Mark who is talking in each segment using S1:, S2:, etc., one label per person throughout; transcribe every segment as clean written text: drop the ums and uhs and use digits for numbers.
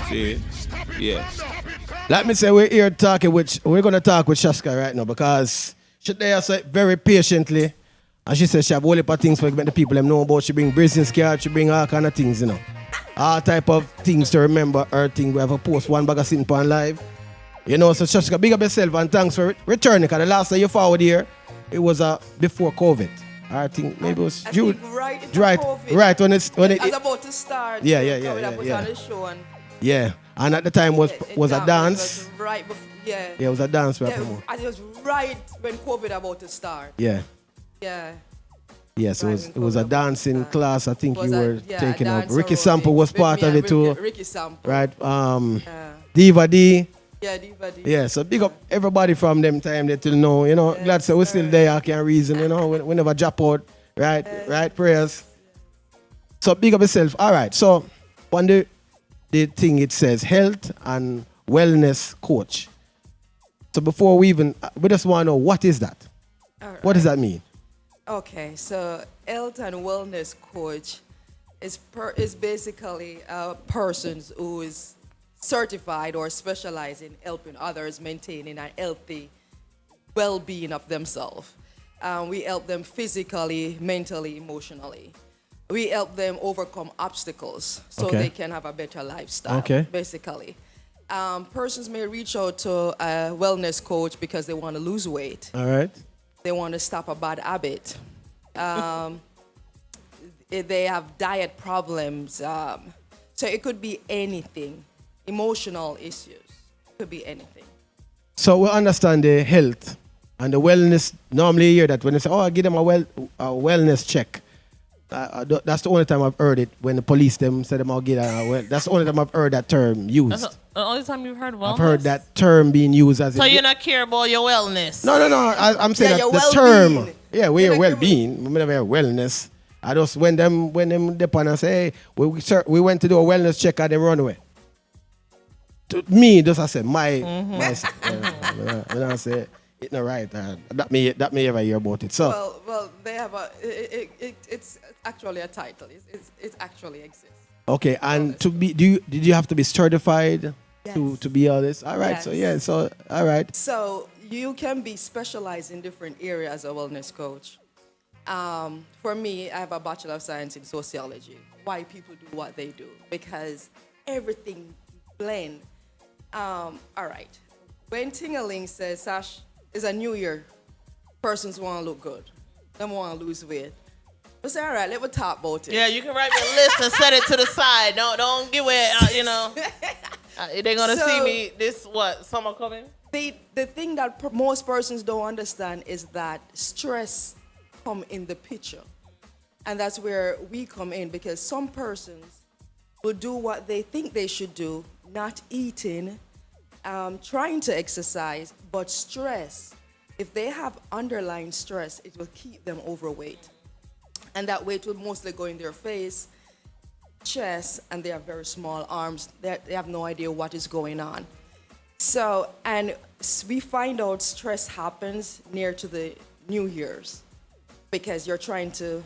S1: See? Yeah.
S2: Let me say we're here talking with, we're going to talk with SASHGA right now because she there say very patiently. And she says she have a whole heap of things for the people them know about. She bring business card, she bring all kind of things, you know. All type of things to remember her thing. We have a post one bag of sitting on live. You know, so SASHGA, big up yourself and thanks for returning. Because the last time you forward here, it was before COVID. I think maybe it was June. Right when it
S3: was about to start.
S2: Yeah.
S3: On the show
S2: yeah, and at the time was a dance.
S3: It was right before, yeah.
S2: Yeah, it was a dance.
S3: And it was right when COVID about to start.
S2: Yeah.
S3: Yeah.
S2: Yes, it was a dancing class. I think you were taking up.
S3: Dancer
S2: Ricky Sample was part of it too.
S3: Ricky Sample.
S2: Right. Diva D.
S3: Yeah, Diva D.
S2: Yeah, so big up everybody from them time that you know, glad so we're still there, I can't reason, we never drop out, right, prayers. So big up yourself. All right, so on the thing it says health and wellness coach. So before we just want to know what is that?
S3: Right.
S2: What does that mean?
S3: Okay, so health and wellness coach is basically a person who is certified or specialized in helping others maintaining a healthy well-being of themselves. We help them physically, mentally, emotionally. We help them overcome obstacles so they can have a better lifestyle, basically. Persons may reach out to a wellness coach because they want to lose weight.
S2: All right.
S3: They want to stop a bad habit. They have diet problems. So it could be anything. Emotional issues. Could be anything.
S2: So we understand the health and the wellness. Normally you hear that when they say, I give them a wellness check. That's the only time I've heard it when the police them said them I'll get that's the only time I've heard that term used.
S4: That's the only time you've heard wellness?
S2: I've heard that term being used as
S4: so you not care about your wellness?
S2: No. I'm saying that the term. Yeah, we hear well-being. We never hear wellness. I just when them depend and say, hey, we went to do a wellness check and they run away. To me, just I say my when I say it's not right. That may ever hear about it. So
S3: well, they have it's actually a title. It actually exists.
S2: Okay, and did you have to be certified to be all this? All right,
S3: yes.
S2: so all right.
S3: So you can be specialized in different areas as a wellness coach. For me, I have a Bachelor of Science in Sociology. Why people do what they do? Because everything blend. All right. When Tingaling says, Sash, it's a new year, persons want to look good. They want to lose weight. I say, all right, let me talk about it.
S4: Yeah, you can write me a list and set it to the side. Don't give it, they're going to see me summer coming?
S3: The thing that most persons don't understand is that stress come in the picture. And that's where we come in, because some persons will do what they think they should do, not eating, trying to exercise, but stress. If they have underlying stress, it will keep them overweight. And that weight will mostly go in their face, chest, and they have very small arms. They have no idea what is going on. So, and we find out stress happens near to the New Year's because you're trying to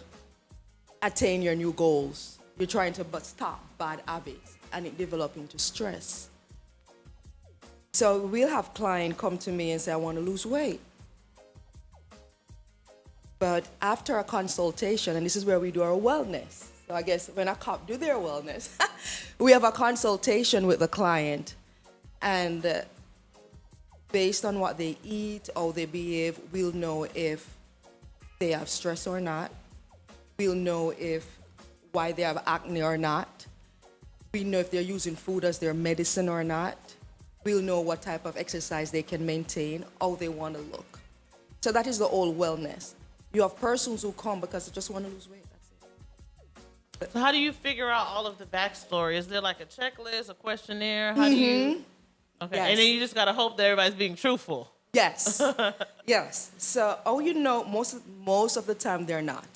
S3: attain your new goals. You're trying to stop bad habits, and it develops into stress. So we'll have clients come to me and say, I want to lose weight. But after a consultation, and this is where we do our wellness. So I guess when a cop do their wellness, we have a consultation with the client. And based on what they eat, how they behave, we'll know if they have stress or not. We'll know why they have acne or not. We know if they're using food as their medicine or not. We'll know what type of exercise they can maintain, how they want to look. So that is the whole wellness. You have persons who come because they just want to lose weight. That's it.
S4: So how do you figure out all of the backstory? Is there like a checklist, a questionnaire? How do you? Okay, yes. And then you just got to hope that everybody's being truthful.
S3: Yes. Yes. So, most of the time they're not.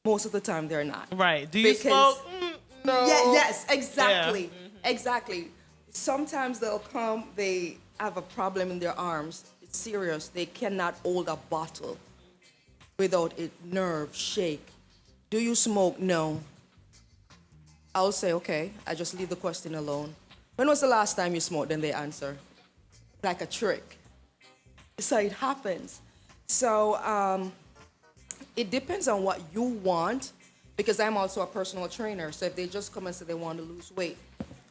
S3: Most of the time they're not.
S4: Right. Do you smoke? No.
S3: Yeah, yes, exactly.
S4: Yeah.
S3: Exactly. Sometimes they'll come, they have a problem in their arms. It's serious. They cannot hold a bottle without it nerve shake. Do you smoke? No. I'll say, okay, I just leave the question alone. When was the last time you smoked? Then they answer. Like a trick. So it happens. So it depends on what you want, because I'm also a personal trainer. So if they just come and say they want to lose weight,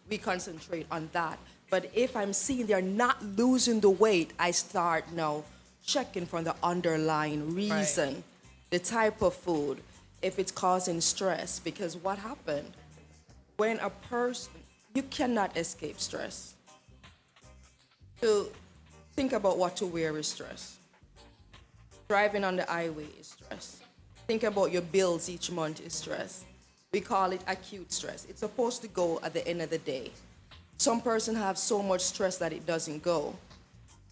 S3: we concentrate on that. But if I'm seeing they're not losing the weight, I start now checking for the underlying reason,
S4: Right.
S3: the type of food, if it's causing stress. Because what happened? When a person, you cannot escape stress. To think about what to wear is stress. Driving on the highway is stress. Think about your bills each month is stress. We call it acute stress. It's supposed to go at the end of the day. Some person have so much stress that it doesn't go.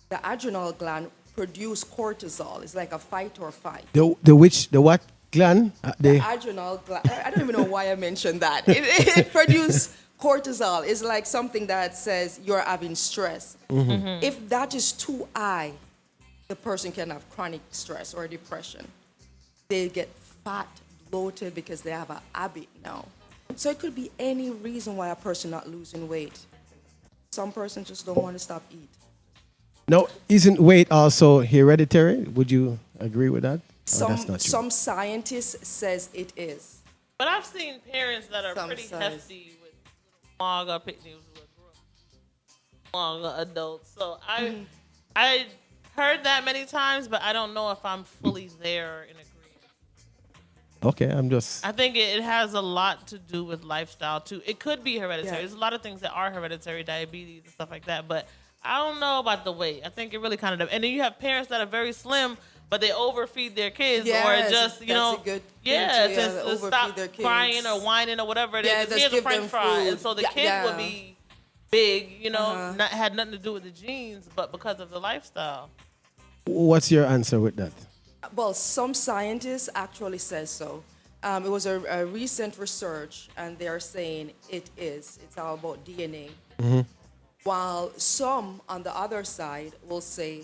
S3: The adrenal gland produce cortisol. It's like a fight or fight.
S2: The what gland?
S3: The adrenal gland. I don't even know why I mentioned that. It produces cortisol. It's like something that says you're having stress. If that is too high, the person can have chronic stress or depression. They get fat, bloated because they have a habit now. So it could be any reason why a person not losing weight. Some persons just don't want to stop eating.
S2: No, isn't weight also hereditary? Would you agree with that? Or that's not true?
S3: Some scientists says it is.
S4: But I've seen parents that are
S3: Some
S4: pretty
S3: size.
S4: hefty with longer pictures with longer adults. So I heard that many times, but I don't know if I'm fully there in agreement.
S2: Okay, I'm just.
S4: I think it has a lot to do with lifestyle too. It could be hereditary.
S3: Yeah.
S4: There's a lot of things that are hereditary, diabetes and stuff like that. But I don't know about the weight. I think it really kind of. And then you have parents that are very slim, but they overfeed their kids,
S3: Yes,
S4: or just
S3: that's a good thing
S4: yeah,
S3: too,
S4: to
S3: overfeed
S4: stop
S3: their kids.
S4: crying or whining or whatever it is.
S3: Yeah,
S4: Just
S3: just
S4: here's a
S3: give
S4: French
S3: them
S4: fry,
S3: food.
S4: and so the
S3: Yeah,
S4: kid
S3: yeah.
S4: would be big. Not had nothing to do with the genes, but because of the lifestyle.
S2: What's your answer with that?
S3: Well, some scientists actually says so. It was a recent research, and they're saying it is. It's all about DNA. While some on the other side will say,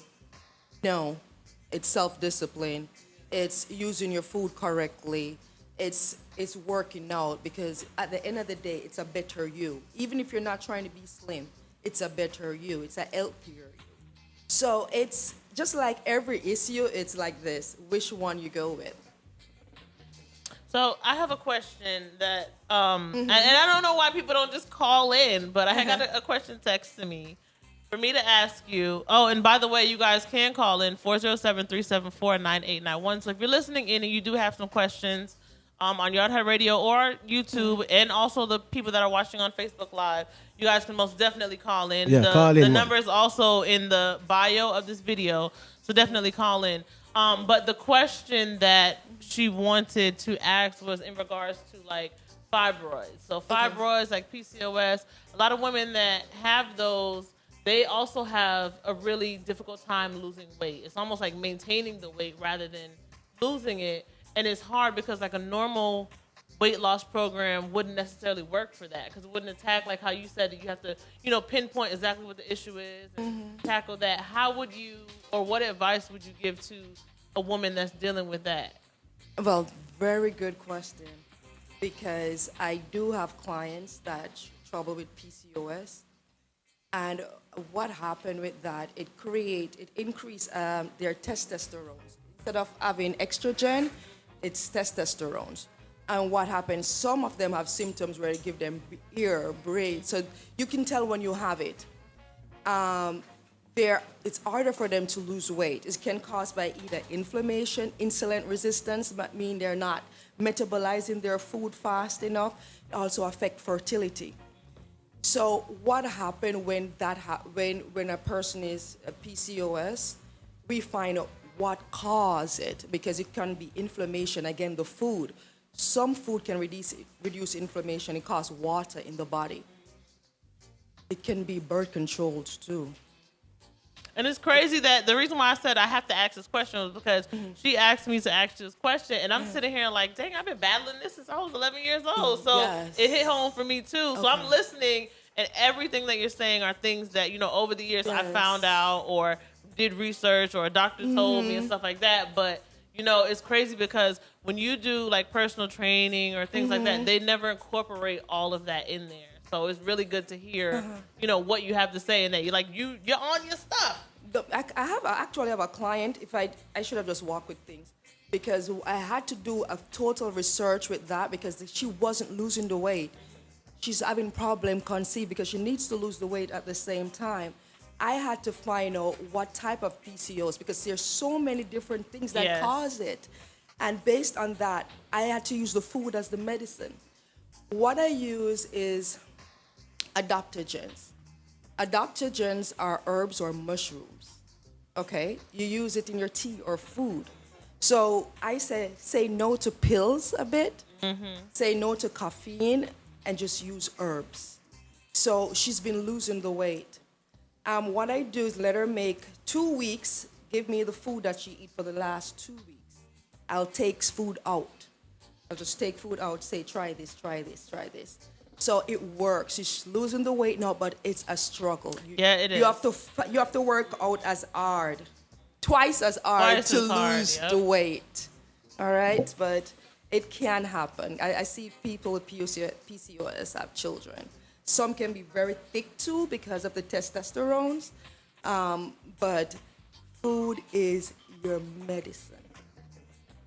S3: no, it's self-discipline. It's using your food correctly. It's working out, because at the end of the day, it's a better you. Even if you're not trying to be slim, it's a better you. It's a healthier you. So it's just like every issue, it's like this. Which one you go with?
S4: So I have a question that, and I don't know why people don't just call in, but I got a question text to me for me to ask you. Oh, and by the way, you guys can call in 407-374-9891. So if you're listening in and you do have some questions on Yard Head Radio or YouTube, and also the people that are watching on Facebook Live, you guys can most definitely call in.
S2: Yeah, call in,
S4: the
S2: man.
S4: number is also in the bio of this video, so definitely call in. But the question that she wanted to ask was in regards to like fibroids. So fibroids, like PCOS, a lot of women that have those, they also have a really difficult time losing weight. It's almost like maintaining the weight rather than losing it. And it's hard because like a normal weight loss program wouldn't necessarily work for that, because it wouldn't attack, like how you said, that you have to, pinpoint exactly what the issue is and tackle that. How would you, or what advice would you give to a woman that's dealing with that?
S3: Well, very good question, because I do have clients that trouble with PCOS, and what happened with that, it increased their testosterone. Instead of having estrogen, it's testosterone. And what happens, some of them have symptoms where it give them ear, brain, so you can tell when you have it. It's harder for them to lose weight. It can cause by either inflammation, insulin resistance, but mean they're not metabolizing their food fast enough. It also affect fertility. So what happened when when a person is a PCOS, we find out what caused it, because it can be inflammation, again, the food. Some food can reduce inflammation. It causes water in the body. It can be birth controlled too.
S4: And it's crazy that the reason why I said I have to ask this question was because she asked me to ask this question, and I'm sitting here like, dang, I've been battling this since I was 11 years old. So
S3: Yes.
S4: it hit home for me too. So I'm listening, and everything that you're saying are things that, over the years I
S3: Yes.
S4: found out or did research or a doctor told me and stuff like that. But you know, it's crazy because when you do like personal training or things like that, they never incorporate all of that in there. So it's really good to hear, you know, what you have to say and that you're like, you're on your stuff.
S3: I actually have a client. If I should have just walked with things, because I had to do a total research with that because she wasn't losing the weight. She's having problem conceive because she needs to lose the weight at the same time. I had to find out what type of PCOS because there's so many different things that cause it. And based on that, I had to use the food as the medicine. What I use is adaptogens. Adaptogens are herbs or mushrooms, okay? You use it in your tea or food. So I say no to pills a bit, say no to caffeine, and just use herbs. So she's been losing the weight. What I do is let her make 2 weeks, give me the food that she eat for the last 2 weeks. I'll take food out. I'll just take food out, say, try this, try this, try this. So it works. She's losing the weight now, but it's a struggle.
S4: It is.
S3: You have to work out as hard, twice as hard to lose the weight. All right, but it can happen. I see people with PCOS have children. Some can be very thick too because of the testosterone, but food is your medicine.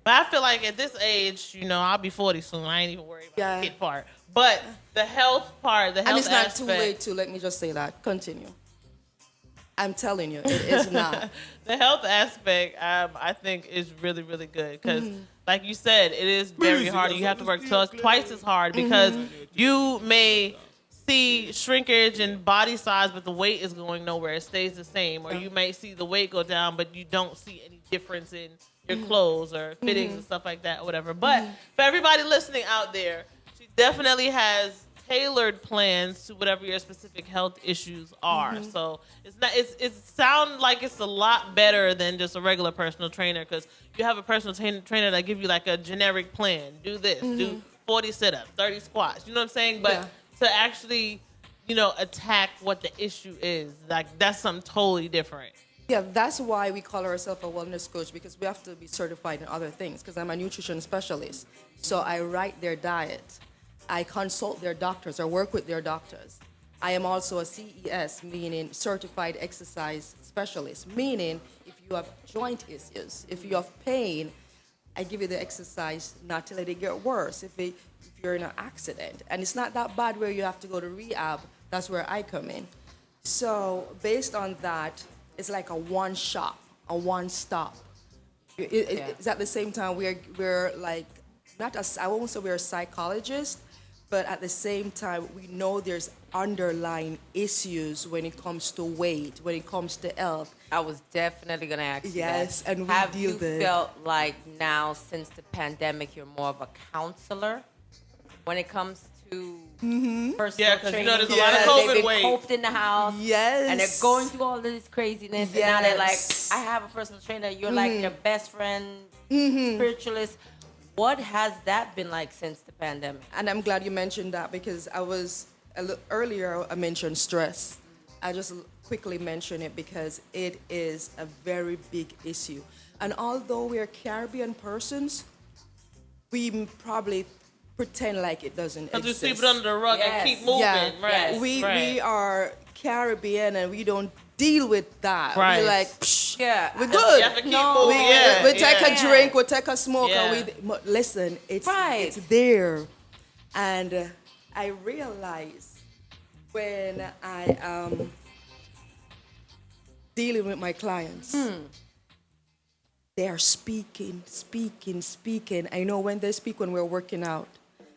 S4: But I feel like at this age, you know, I'll be 40 soon. I ain't even worried about the kid part. But the health part, the health aspect.
S3: And it's not too late to, let me just say that. Continue. I'm telling you, it is not.
S4: The health aspect, I think, is really, really good. Because, like you said, it is very hard. You have to work twice as hard because you may see shrinkage in body size, but the weight is going nowhere. It stays the same. Or you may see the weight go down, but you don't see any difference in your clothes or fittings and stuff like that or whatever. But for everybody listening out there, she definitely has tailored plans to whatever your specific health issues are. So it sounds like it's a lot better than just a regular personal trainer because you have a personal trainer that give you like a generic plan. Do this, do 40 sit-ups, 30 squats. You know what I'm saying? But to actually, you know, attack what the issue is, like that's something totally different.
S3: Yeah, that's why we call ourselves a wellness coach because we have to be certified in other things because I'm a nutrition specialist. So I write their diet. I consult their doctors or work with their doctors. I am also a CES, meaning Certified Exercise Specialist, meaning if you have joint issues, if you have pain, I give you the exercise not to let it get worse if you're in an accident. And it's not that bad where you have to go to rehab. That's where I come in. So based on that, it's like a one-shop, a one-stop. It's at the same time we're like, I won't say we're a psychologist, but at the same time, we know there's underlying issues when it comes to weight, when it comes to health.
S1: I was definitely going to ask you that.
S3: Yes, and we
S1: have
S3: deal
S1: you
S3: with
S1: felt like now, since the pandemic, you're more of a counselor when it comes to personal training?
S4: You know, there's a lot of COVID
S1: They've been
S4: weight.
S1: coped in the house.
S3: Yes.
S1: And they're going through all of this craziness. And now they're like, I have a personal trainer. You're like their best friend, spiritualist. What has that been like since the pandemic?
S3: And I'm glad you mentioned that because earlier I mentioned stress. I just quickly mention it because it is a very big issue. And although we're Caribbean persons, we probably pretend like it doesn't exist.
S4: Because we sweep it under the rug and keep moving.
S3: Yeah.
S4: Right.
S3: We are Caribbean and we don't deal with that.
S4: Right.
S3: We're like, psh, we're
S4: You
S3: good.
S4: have to keep moving.
S3: We take a drink, we take a smoke,
S4: Yeah.
S3: and listen, it's there. And I realize when I am dealing with my clients, they are speaking. I know when they speak when we're working out.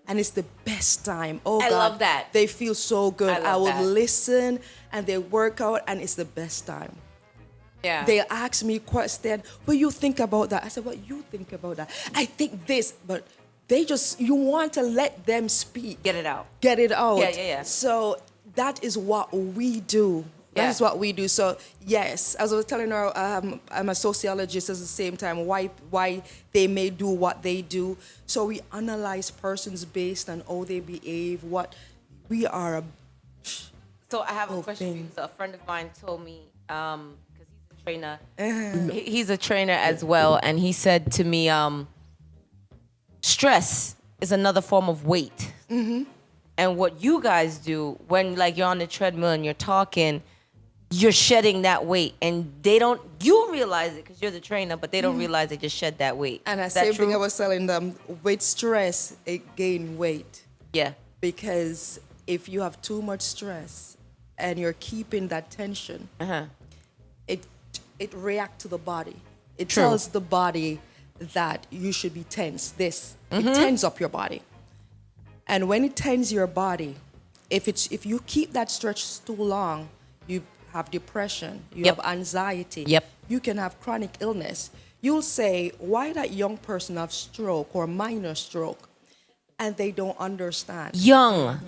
S3: And it's the best time. Oh,
S1: I
S3: God.
S1: love that.
S3: They feel so good. I will
S1: that.
S3: listen and they work out and it's the best time.
S1: Yeah.
S3: They ask me question, what you think about that? I said, what you think about that? I think this, but you want to let them speak.
S1: Get it out.
S3: Yeah. So that is what we do. That is what we do. So yes, as I was telling her, I'm a sociologist at the same time. Why they may do what they do. So we analyze persons based on how they behave. What we are.
S1: So I have a question for you. So a friend of mine told me, because he's a trainer. He's a trainer as well, and he said to me, stress is another form of weight. And what you guys do when like you're on the treadmill and you're talking, you're shedding that weight, and you realize it because you're the trainer, but they don't realize they just shed that weight.
S3: And the
S1: Is that
S3: same thing
S1: true?
S3: I was telling them, with stress, it gain weight.
S1: Yeah.
S3: Because if you have too much stress and you're keeping that tension, it reacts to the body. It
S1: True.
S3: tells the body that you should be tense. It tense up your body. And when it tenses your body, if you keep that stretch too long, you have depression, you
S1: Yep.
S3: have anxiety,
S1: Yep.
S3: you can have chronic illness. You'll say, why that young person have stroke or minor stroke? And they don't understand.
S1: Young.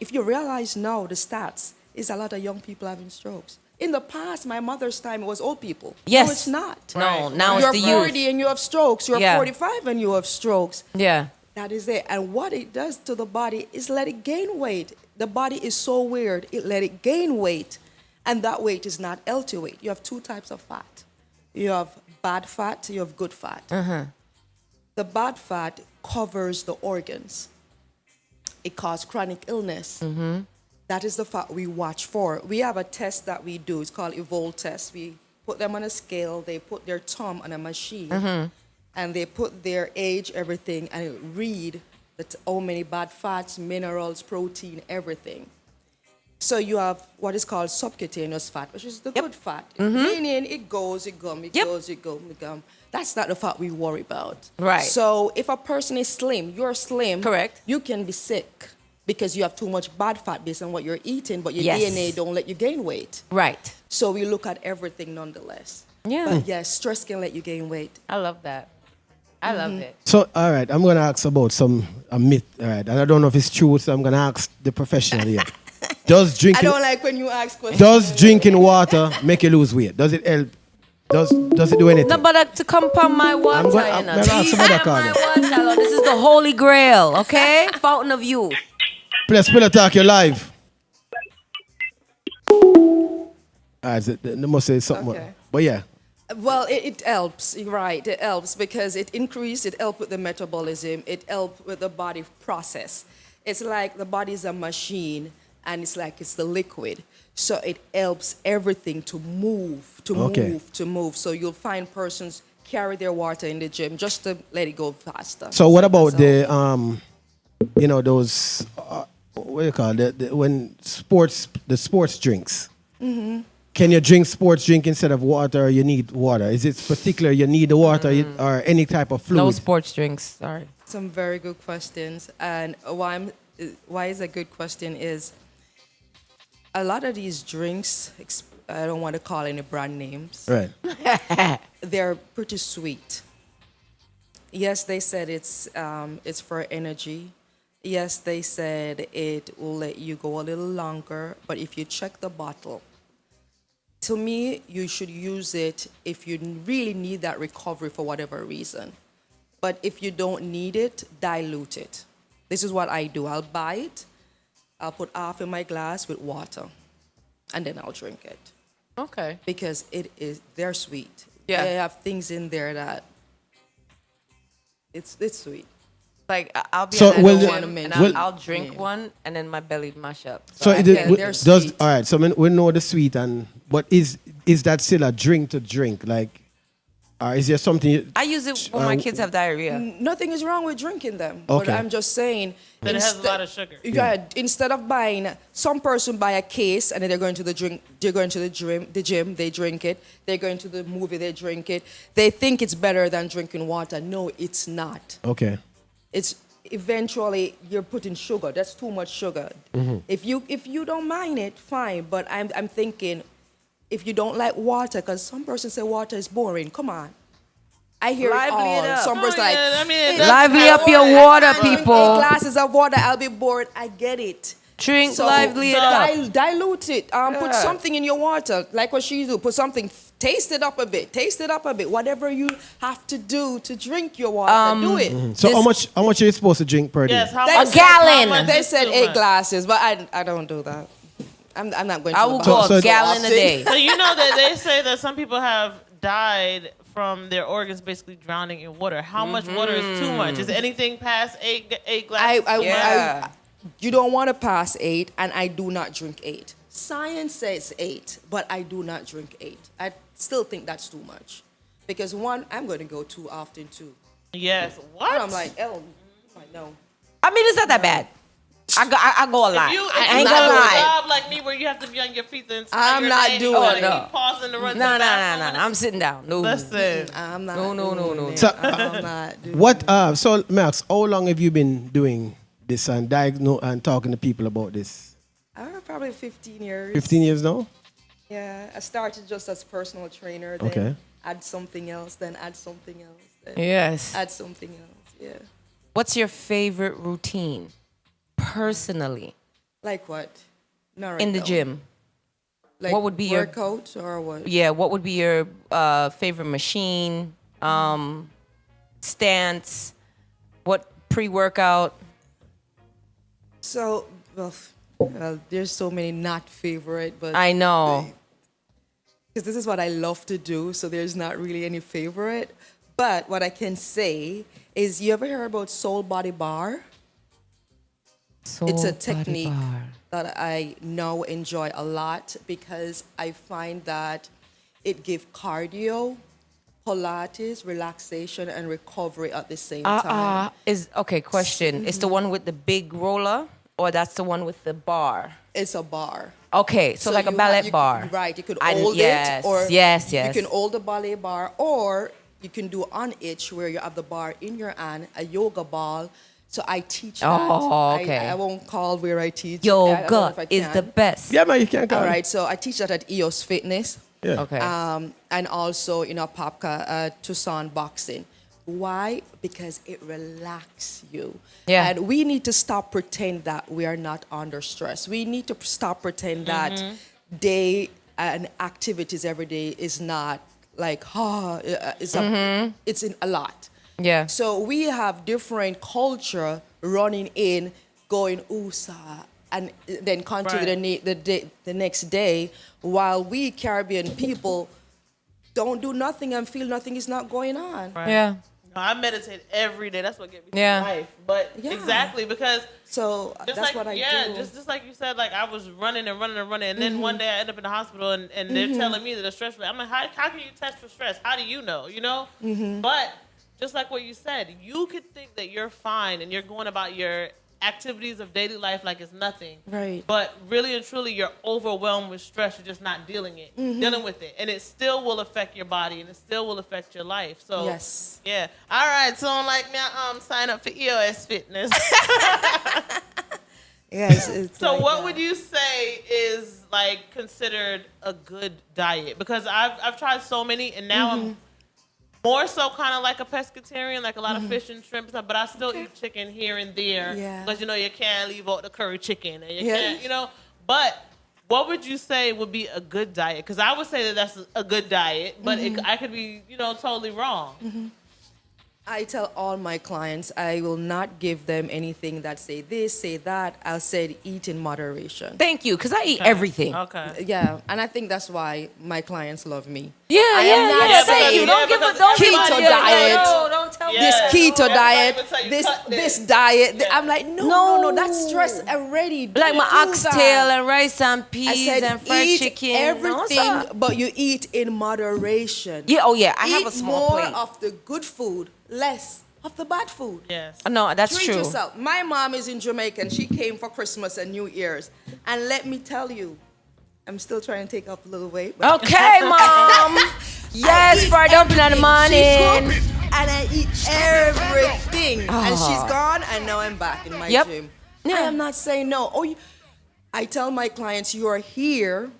S3: If you realize now the stats, is a lot of young people having strokes. In the past, my mother's time, it was old people.
S1: Yes.
S3: No, it's not.
S1: No, now
S3: You're
S1: it's the
S3: 40
S1: youth.
S3: and you have strokes. You're
S1: Yeah.
S3: 45 and you have strokes.
S1: Yeah.
S3: That is it. And what it does to the body is let it gain weight. The body is so weird. It let it gain weight. And that weight is not healthy weight. You have two types of fat. You have bad fat, you have good fat. The bad fat covers the organs. It causes chronic illness. That is the fat we watch for. We have a test that we do. It's called Evolve test. We put them on a scale. They put their thumb on a machine. And they put their age, everything, and it read how many bad fats, minerals, protein, everything. So you have what is called subcutaneous fat, which is the good fat. Meaning it goes, it comes, it goes, it goes, it comes. That's not the fat we worry about.
S1: Right.
S3: So if a person is slim, you're slim.
S1: Correct.
S3: You can be sick because you have too much bad fat based on what you're eating, but your
S1: Yes.
S3: DNA don't let you gain weight.
S1: Right.
S3: So we look at everything nonetheless.
S1: Yeah.
S3: But yes, stress can let you gain weight.
S1: I love that. I love it.
S2: So, all right, I'm going to ask about a myth, all right, and I don't know if it's true, so I'm going to ask the professional here. Does
S3: I
S2: drinking
S3: don't like when you ask questions.
S2: does drinking water make you lose weight? Does it help? Does it do anything?
S1: No, but to come from my water,
S2: I'm gonna ask some other
S1: my
S2: card.
S1: water, this is the holy grail, okay? Fountain of youth.
S2: Please, PIllowTalk, you're live. All right, they must say something.
S3: Okay.
S2: But yeah.
S3: Well, it helps, you're right. It helps because it helps with the metabolism. It helps with the body process. It's like the body is a machine, and it's like it's the liquid. So it helps everything to move, to move. So you'll find persons carry their water in the gym just to let it go faster.
S2: So what about the those what do you call it? The sports drinks? Can you drink sports drink instead of water, or you need water? Is it particular you need the water or any type of fluid?
S1: No sports drinks, sorry.
S3: Some very good questions. And why is a good question is a lot of these drinks, I don't want to call any brand names.
S2: Right.
S3: They're pretty sweet. Yes, they said it's for energy. Yes, they said it will let you go a little longer. But if you check the bottle, to me, you should use it if you really need that recovery for whatever reason. But if you don't need it, dilute it. This is what I do. I'll buy it. I'll put half in my glass with water, and then I'll drink it.
S1: Okay.
S3: Because they're sweet.
S1: Yeah.
S3: They have things in there that it's sweet.
S1: Like I'll be
S2: So
S1: at
S2: will
S1: the
S2: the-
S1: gym and
S2: will-
S1: I'll drink one and then my belly mash up.
S2: So
S1: I
S2: it
S1: can't-
S3: they're
S2: does
S3: sweet.
S2: all right. So we know the sweet, but is that still a drink to drink? Like, or is there something?
S1: I use it when my kids have diarrhea.
S3: Nothing is wrong with drinking them. But
S2: Okay.
S3: I'm just saying.
S4: That it has a lot of sugar.
S3: Yeah. Instead of buying, some person buy a case and then they're going to the gym, they drink it. They're going to the movie, they drink it. They think it's better than drinking water. No, it's not.
S2: Okay.
S3: It's eventually you're putting sugar. That's too much sugar. If you don't mind it, fine. But I'm thinking, if you don't like water, because some person say water is boring. Come on, I hear
S1: Lively
S3: it all.
S1: it up.
S3: Some person like,
S4: yeah, I mean,
S3: "Hey,
S4: that's-
S1: Lively up your water, people.
S3: 8 glasses of water, I'll be bored. I get it.
S1: Drink lively it up.
S3: Dilute it. Put
S1: Yeah.
S3: something in your water, like what she do. Put something. Taste it up a bit. Taste it up a bit. Whatever you have to do to drink your water, do it.
S2: So how much are you supposed to drink per day?
S4: Yes, how
S3: They
S4: much?
S3: said-
S1: gallon.
S4: how much
S3: They
S4: is
S3: said
S4: too
S3: 8
S4: much?
S3: glasses, but I don't do that. I'm not going to
S1: I
S3: the
S1: will
S3: bathroom
S1: go
S2: So-
S1: a gallon a day.
S4: So you know that they say that some people have died from their organs basically drowning in water. How much water is too much? Is anything past eight glasses?
S1: Yeah.
S3: You don't want to pass 8, and I do not drink 8. Science says 8, but I do not drink 8. I still think that's too much. Because one, I'm going to go too often too.
S4: Yes. What?
S3: And I'm like, oh, no.
S1: I mean, it's not that bad. I go a lot.
S4: If you
S1: I ain't
S4: have
S1: gonna
S4: a
S1: lie.
S4: job like me where you have to be on your feet the entire
S3: I'm not
S4: day,
S3: doing
S4: you gotta
S3: it.
S4: keep pausing to run to
S1: No,
S4: the
S1: no,
S4: bathroom.
S1: no. I'm sitting down. No.
S4: Listen.
S3: I'm not
S1: No.
S3: doing it.
S2: So-
S3: I'm not doing
S2: What?
S3: it.
S2: So Max, how long have you been doing this and and talking to people about this?
S3: Probably 15 years.
S2: 15 years now.
S3: Yeah, I started just as personal trainer. Then
S2: Okay.
S3: add something else. Then add something else. Then
S1: Yes.
S3: add something else. Yeah.
S1: What's your favorite routine, personally,
S3: Like what? Narrow
S1: in
S3: it
S1: the
S3: down.
S1: gym?
S3: Like
S1: what would be your-
S3: workout or what?
S1: Yeah. What would be your favorite machine, stance? What pre-workout?
S3: So, well, there's so many not favorite, but
S1: I know.
S3: because this is what I love to do, so there's not really any favorite. But what I can say is, you ever hear about soul body bar? It's
S1: Soul
S3: a
S1: body
S3: technique
S1: bar.
S3: that I now enjoy a lot because I find that it gives cardio, Pilates, relaxation, and recovery at the same time.
S1: Is okay. Question: It's the one with the big roller, or that's the one with the bar?
S3: It's a bar.
S1: Okay, so like a
S3: you
S1: ballet
S3: you
S1: bar.
S3: Could, right, you could
S1: I-
S3: hold
S1: yes,
S3: it, or
S1: yes.
S3: you can hold the ballet bar, or you can do on itch where you have the bar in your hand, a yoga ball. So I teach that.
S1: Oh, okay.
S3: I won't call where I teach. I don't know
S1: Yoga
S3: if I
S1: is
S3: can.
S1: the best.
S2: Yeah, man, you can't go.
S3: All right, so I teach that at EOS Fitness.
S2: Yeah.
S1: Okay.
S3: And also, Popka, Tucson Boxing. Why? Because it relaxes you.
S1: Yeah.
S3: And we need to stop pretend that we are not under stress. We need to stop pretend that day and activities every day is not like, it's in a lot.
S1: Yeah.
S3: So we have different culture running in, going USA, and then continue the next day, while we Caribbean people don't do nothing and feel nothing is not going on.
S4: Right.
S1: Yeah.
S4: No, I meditate every day. That's what gets me
S1: Yeah.
S4: through life. But
S3: Yeah.
S4: exactly, because
S3: So
S4: just
S3: that's
S4: like,
S3: what I
S4: yeah,
S3: do.
S4: just like you said, like I was running, and then one day I end up in the hospital, and they're telling me that the stress. I'm like, how can you test for stress? How do you know? But just like what you said, you could think that you're fine and you're going about your activities of daily life like it's nothing.
S3: Right.
S4: But really and truly, you're overwhelmed with stress. You're just not dealing with it, and it still will affect your body, and it still will affect your life. So
S3: Yes.
S4: yeah. All right. So like me, sign up for EOS Fitness.
S3: Yes. It's
S4: So
S3: like
S4: what
S3: that.
S4: would you say is like considered a good diet? Because I've tried so many, and now I'm more so kind of like a pescatarian, like a lot of fish and shrimp and stuff, but I still eat chicken here and there.
S3: Yeah.
S4: Because you can't leave out the curry chicken, and you
S3: Yeah.
S4: can't, But what would you say would be a good diet? Because I would say that that's a good diet, but I could be totally wrong.
S3: I tell all my clients, I will not give them anything that say this, say that. I'll say eat in moderation.
S1: Thank you, because I eat everything.
S4: Okay.
S3: Yeah, and I think that's why my clients love me.
S1: Yeah,
S3: I am
S1: yeah,
S3: not
S1: yeah.
S3: saying-
S1: Thank you. Don't give
S4: because
S1: a don't give
S3: keto
S1: a-
S3: diet.
S1: No, don't tell me.
S4: Yeah.
S3: This keto
S4: Everybody
S3: diet,
S4: will tell you,
S3: this
S4: cut this.
S3: diet.
S4: Yeah.
S3: I'm like, no, that's stress already.
S1: Like my
S3: Do
S1: oxtail
S3: that.
S1: and rice and
S3: I
S1: peas
S3: said,
S1: and fried
S3: eat
S1: chicken.
S3: everything, but you eat in moderation.
S1: Yeah, oh yeah, I
S3: eat
S1: have a small
S3: more
S1: plate.
S3: of the good food, less of the bad food.
S4: Yes.
S1: No, that's
S3: Treat
S1: true.
S3: yourself. My mom is in Jamaica and she came for Christmas and New Year's. And let me tell you, I'm still trying to take off a little weight. But
S1: Okay, mom. Yes, fried dumpling in the
S3: She
S1: morning.
S3: cooked and I eat everything. And she's gone and now I'm back in my
S1: Yep.
S3: gym.
S1: Yeah.
S3: I am not saying no. I tell my clients, you are here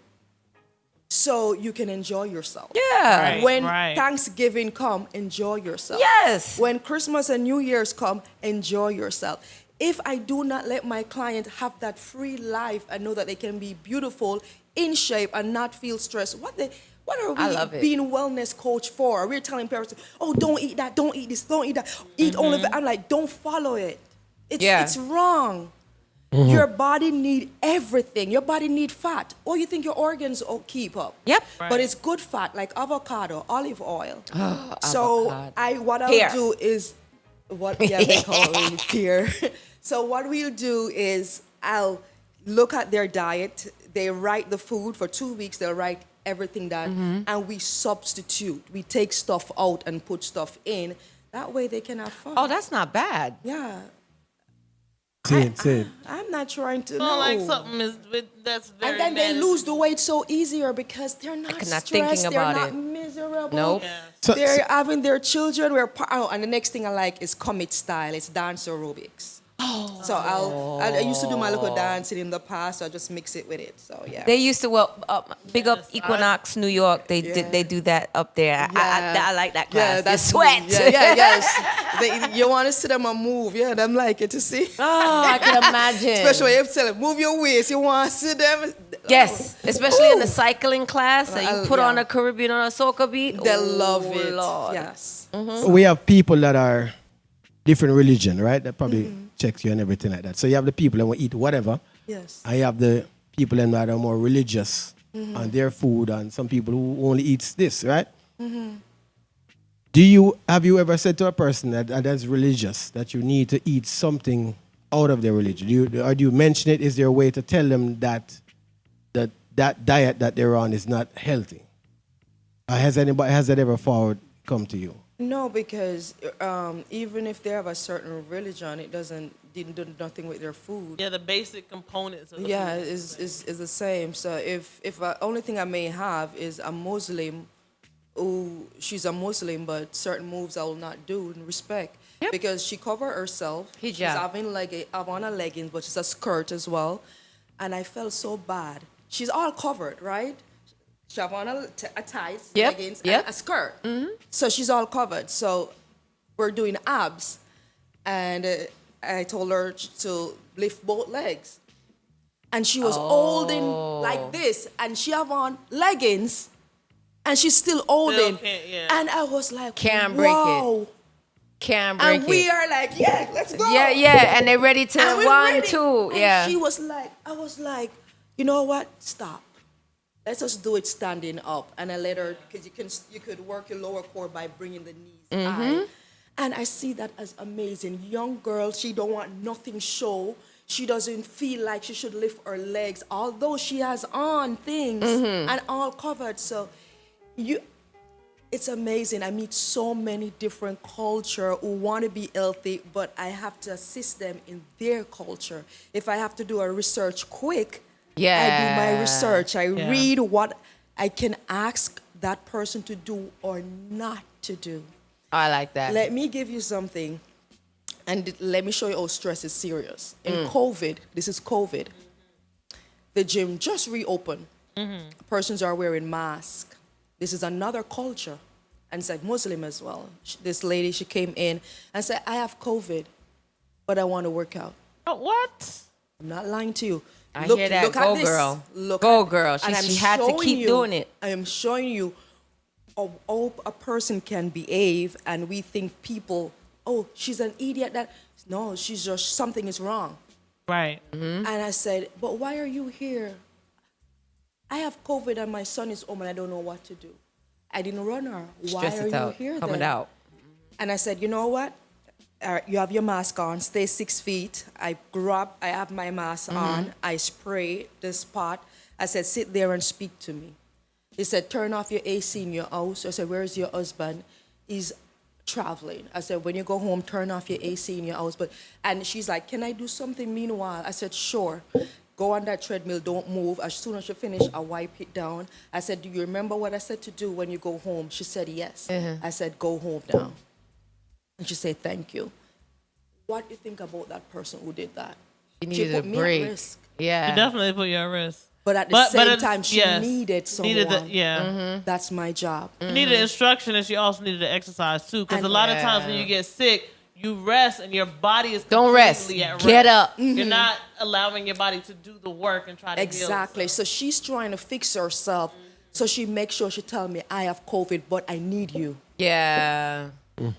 S3: so you can enjoy yourself.
S1: Yeah.
S4: Right.
S3: When Thanksgiving come, enjoy yourself.
S1: Yes.
S3: When Christmas and New Year's come, enjoy yourself. If I do not let my client have that free life and know that they can be beautiful, in shape, and not feel stressed, what are
S1: I love
S3: we
S1: it.
S3: being wellness coach for? We're telling parents, oh, don't eat that, don't eat this, don't eat that, eat only that. I'm like, don't follow it. It's wrong. Your body need everything. Your body need fat. Or you think your organs keep up.
S1: Yep.
S3: But it's good fat like avocado, olive oil. So
S1: avocado.
S3: what
S1: Pear.
S3: I'll do is they call it pear. So what we'll do is I'll look at their diet. They write the food for 2 weeks. They'll write everything down, and we substitute. We take stuff out and put stuff in. That way they can have fun.
S1: Oh, that's not bad.
S3: Yeah.
S2: Say it.
S3: I'm not trying to
S4: So
S3: know.
S4: like something that's very
S3: And then they
S4: manageable.
S3: lose the weight so easier because they're not
S1: not
S3: stressed.
S1: thinking about
S3: they're
S1: it.
S3: not miserable.
S1: Nope.
S4: Yeah.
S2: So-
S3: They're having their children. And the next thing I like is comic style. It's dance aerobics. Oh. So I used to do my little dancing in the past. So I just mix it with it. So yeah.
S1: They used to big up Equinox, New York. They
S3: Yeah.
S1: do that up there. I like that class.
S3: Yeah,
S1: That's sweat.
S3: Yes. You want to see them move. Yeah, them like it to see.
S1: Oh, I can imagine.
S3: Especially when you tell them, move your waist. You want to see them.
S1: Yes, especially in the
S3: Ooh.
S1: cycling class. So you put on a Caribbean or a soca beat.
S3: They love it.
S1: Lord.
S3: Yes.
S2: We have people that are different religion, right? That probably checks you and everything like that. So you have the people that will eat whatever.
S3: Yes.
S2: And you have the people that are more religious on their food, and some people who only eats this, right? Have you ever said to a person that's religious that you need to eat something out of their religion? Do you mention it? Is there a way to tell them that diet that they're on is not healthy? Has that ever come to you?
S3: No, because even if they have a certain religion, it didn't do nothing with their food.
S4: Yeah, the basic components of the
S3: Yeah,
S4: food.
S3: is the same. So if only thing I may have is a Muslim, who she's a Muslim, but certain moves I will not do in respect.
S1: Yep.
S3: Because she covered herself.
S1: Hijab.
S3: She's have on a leggings, but it's a skirt as well. And I felt so bad. She's all covered, right? She have on a tights,
S1: Yep,
S3: leggings,
S1: yep.
S3: and a skirt. So she's all covered. So we're doing abs. And I told her to lift both legs. And she was holding like this. And she have on leggings. And she's still holding.
S4: can't, yeah.
S3: And I was like,
S1: Can't break it.
S3: wow.
S1: Can't break
S3: And we
S1: it.
S3: are like, yeah, let's go.
S1: Yeah, and they're ready to
S3: And we're
S1: one,
S3: ready.
S1: two.
S3: And
S1: Yeah.
S3: she was like, I was like, you know what? Stop. Let's just do it standing up. And I let her, because you could work your lower core by bringing the knees high. And I see that as amazing. Young girl, she don't want nothing show. She doesn't feel like she should lift her legs, although she has on things and all covered. So it's amazing. I meet so many different culture who want to be healthy, but I have to assist them in their culture. If I have to do a research quick, I do my research. I read what I can ask that person to do or not to do.
S1: I like that.
S3: Let me give you something, and let me show you how stress is serious. In COVID, this is COVID, the gym just reopened. Persons are wearing masks. This is another culture, and it's like Muslim as well. This lady, she came in and said, I have COVID, but I want to work out.
S4: Oh, what?
S3: I'm not lying to you.
S1: I hear that.
S3: Look at
S1: Go,
S3: this.
S1: girl.
S3: Look
S1: Go,
S3: at-
S1: girl.
S3: and I'm
S1: She had to
S3: showing
S1: keep
S3: you-
S1: doing it.
S3: I am showing you how a person can behave, and we think people, oh, she's an idiot. No, she's just, something is wrong.
S4: Right.
S3: And I said, but why are you here? I have COVID and my son is home and I don't know what to do. I didn't run her. Why
S1: Stress
S3: are
S1: it
S3: you
S1: out.
S3: here
S1: Coming
S3: then?
S1: out.
S3: And I said, you know what? You have your mask on, stay 6 feet. I have my mask on, I spray the spot. I said, sit there and speak to me. He said, turn off your AC in your house. I said, where's your husband? He's traveling. I said, when you go home, turn off your AC in your house. And she's like, can I do something meanwhile? I said, sure. Go on that treadmill, don't move. As soon as you finish, I wipe it down. I said, do you remember what I said to do when you go home? She said, yes. I said, go home now. And she said, thank you. What do you think about that person who did that?
S1: She needed
S3: put
S1: a
S3: me at
S1: break.
S3: risk.
S1: Yeah.
S4: You definitely put you at risk.
S3: But at the same
S4: it's-
S3: time, she
S4: yes,
S3: needed someone. That's my job.
S4: You needed instruction, and she also needed to exercise too. Because a lot of times when you get sick, you rest, and your body is
S1: Don't rest.
S4: completely at
S1: Get
S4: rest.
S1: up.
S4: You're not allowing your body to do the work and try to heal
S3: Exactly.
S4: itself.
S3: So she's trying to fix herself. So she makes sure she tell me, I have COVID, but I need you.
S1: Yeah.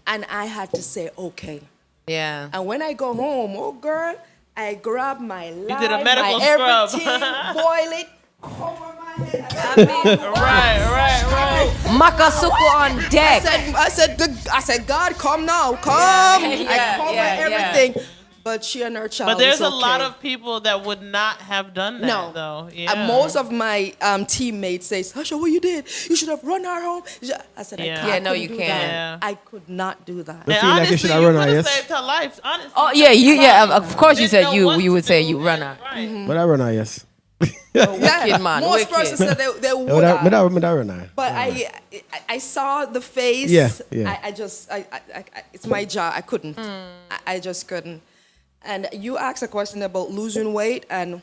S3: And I had to say, okay.
S1: Yeah.
S3: And when I go home, oh girl, I grab my lime,
S4: did a medical
S3: my
S4: scrub.
S3: everything, boil it, cover my head.
S4: Right.
S1: Makasuku on deck.
S3: I said, God, come now, come.
S1: Yeah,
S3: I cover everything. But she and her child.
S4: But there's
S3: is
S4: a
S3: okay.
S4: lot of people that would not have done that,
S3: No.
S4: though. Yeah.
S3: Most of my teammates say, Sasha, what you did? You should have run her home. I said,
S4: Yeah.
S3: I
S1: Yeah, no,
S3: couldn't
S1: you
S3: do
S1: can't.
S3: that.
S4: Yeah.
S3: I could not do that.
S2: I
S4: And
S2: feel like you
S4: honestly,
S2: should have
S4: you
S2: run her,
S4: could have
S2: yes.
S4: saved her life. Honestly.
S1: Oh yeah, of course you
S4: Didn't
S1: said
S4: know what
S1: you
S4: to
S1: would say
S4: do,
S1: you run
S4: and-
S1: her.
S4: Right.
S2: But I run her, yes.
S1: Wicked man,
S3: Most
S1: wicked.
S3: persons said they would
S2: But
S3: have.
S2: I run her.
S3: But I saw the face.
S2: Yeah.
S3: I just, it's my job. I couldn't. I just couldn't. And you asked a question about losing weight, and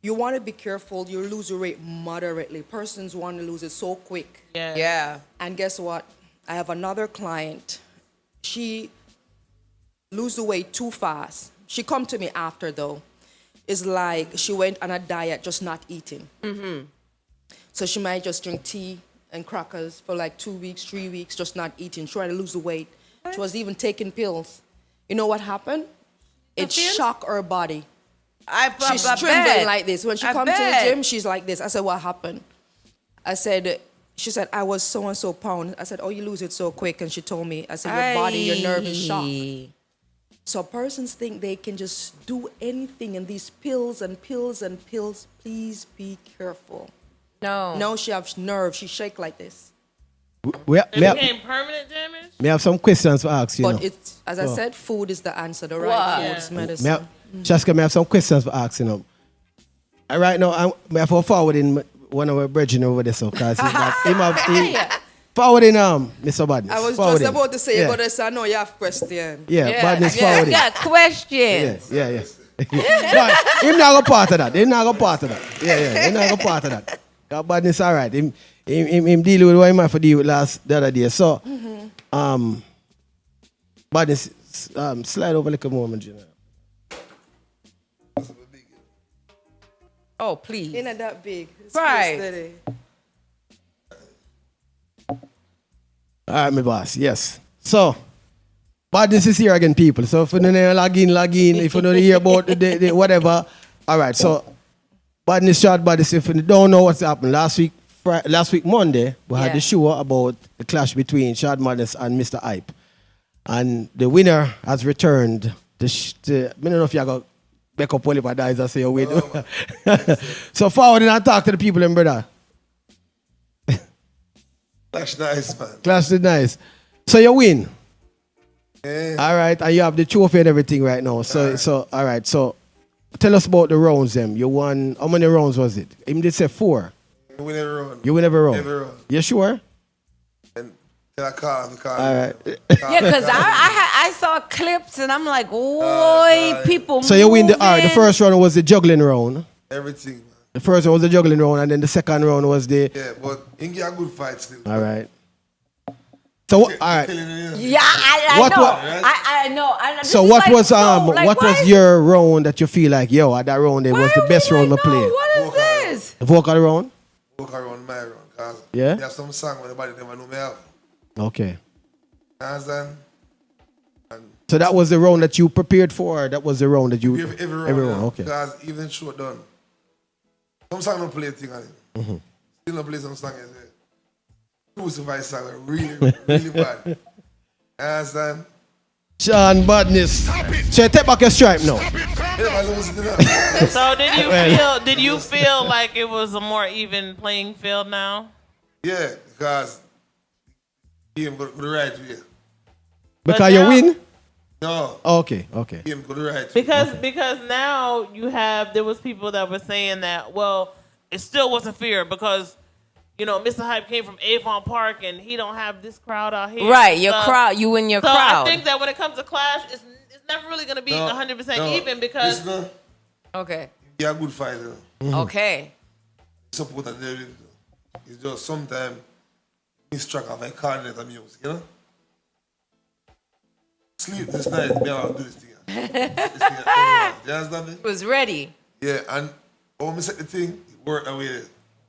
S3: you want to be careful. You lose your weight moderately. Persons want to lose it so quick.
S1: Yeah.
S3: And guess what? I have another client. She lose the weight too fast. She come to me after, though. It's like she went on a diet, just not eating. So she might just drink tea and crackers for like 2 weeks, 3 weeks, just not eating, trying to lose the weight. She was even taking pills. You know what happened? It shocked her body. She's trembling like this. When she comes to the gym, she's like this. I said, what happened? She said, I was so-and-so pounds. I said, oh, you lose it so quick. And she told me, I said, your body, your nerve is shocked. So persons think they can just do anything, and these pills and pills and pills, please be careful. No, she has nerve. She shake like this.
S4: It became permanent damage?
S2: May I have some questions to ask you.
S3: But it's, as I said, food is the answer. The right food is medicine.
S2: Shaska, may I have some questions to ask you. Right now, I have to forward in one of our brethren over there, so because forwarding Mr. Badness.
S3: I was
S2: forwarding.
S3: just about to say,
S2: Yeah.
S3: but I know you have question.
S2: Yeah, Badness forwarding.
S1: I got questions.
S2: Yeah. But him not go part of that. Him not go part of that. Yeah. Him not go part of that. Because Badness all right. Him deal with what he might for deal with the other day. So, Badness, slide over like a moment, you know.
S1: Oh, please.
S3: Ain't that big. It's
S1: Right.
S3: steady.
S2: All right, my boss. Yes. So, Badness is here again, people. So, if you don't log in. If you don't hear about the whatever. All right. So, Badness, short Badness. If you don't know what's happened, last week Monday, we had the show about the clash between Shard Madness and Mr. Hype. And the winner has returned. I don't know if you got back up Oliver dies or say you wait. So, forward and talk to the people, and brother.
S5: Clash nice, man.
S2: Clash is nice. So you win.
S5: Yeah.
S2: All right, and you have the trophy and everything right now. So all right. So tell us about the rounds. Them you won. How many rounds was it? Him did say 4.
S5: You win every round.
S2: You win every round.
S5: Every round.
S2: You sure?
S5: And till I call.
S2: All right.
S1: Yeah, because I saw clips and I'm like, oi, people.
S2: So you win the first round was the juggling round.
S5: Everything, man.
S2: The first one was the juggling round, and then the second round was the.
S5: Yeah, but you can get a good fight still.
S2: All right. So all right.
S1: Yeah, I
S2: What
S1: know.
S2: wa-
S1: I know.
S2: So what was was your round that you feel like at that round it was the best round I played?
S1: What is this?
S2: The vocal round.
S5: Walk around my round, cause
S2: Yeah?
S5: you have some song where nobody never know me have.
S2: Okay.
S5: You understand? And
S2: So that was the round that you prepared for. Or that was the round that you
S5: every round.
S2: every round. Okay.
S5: Because even show done. Some song don't play a thing on it. Still don't play some song. Crucify song really bad. You understand?
S2: Sean Badness. So you take back your stripe now.
S5: Everybody listen to that.
S4: So did you feel like it was a more even playing field now?
S5: Yeah, because game go the right way.
S2: Because you
S4: now-
S2: win?
S5: No,
S2: Okay.
S5: game go the right way.
S4: Because now there was people that were saying that, well, it still wasn't fair because Mr. Hype came from Avon Park and he don't have this crowd out here.
S1: Right,
S4: and
S1: your
S4: stuff.
S1: crowd, you and your
S4: So
S1: crowd.
S4: I think that when it comes to Clash, it's never really going to be 100% even because
S5: Listen,
S1: Okay.
S5: you're a good fighter.
S1: Okay.
S5: Support and everything. It's just sometimes miss track of like coordinate and music, you know? Sleep this night, me I'll do this thing. You understand me?
S1: It was ready.
S5: Yeah, and when we set the thing, it worked away.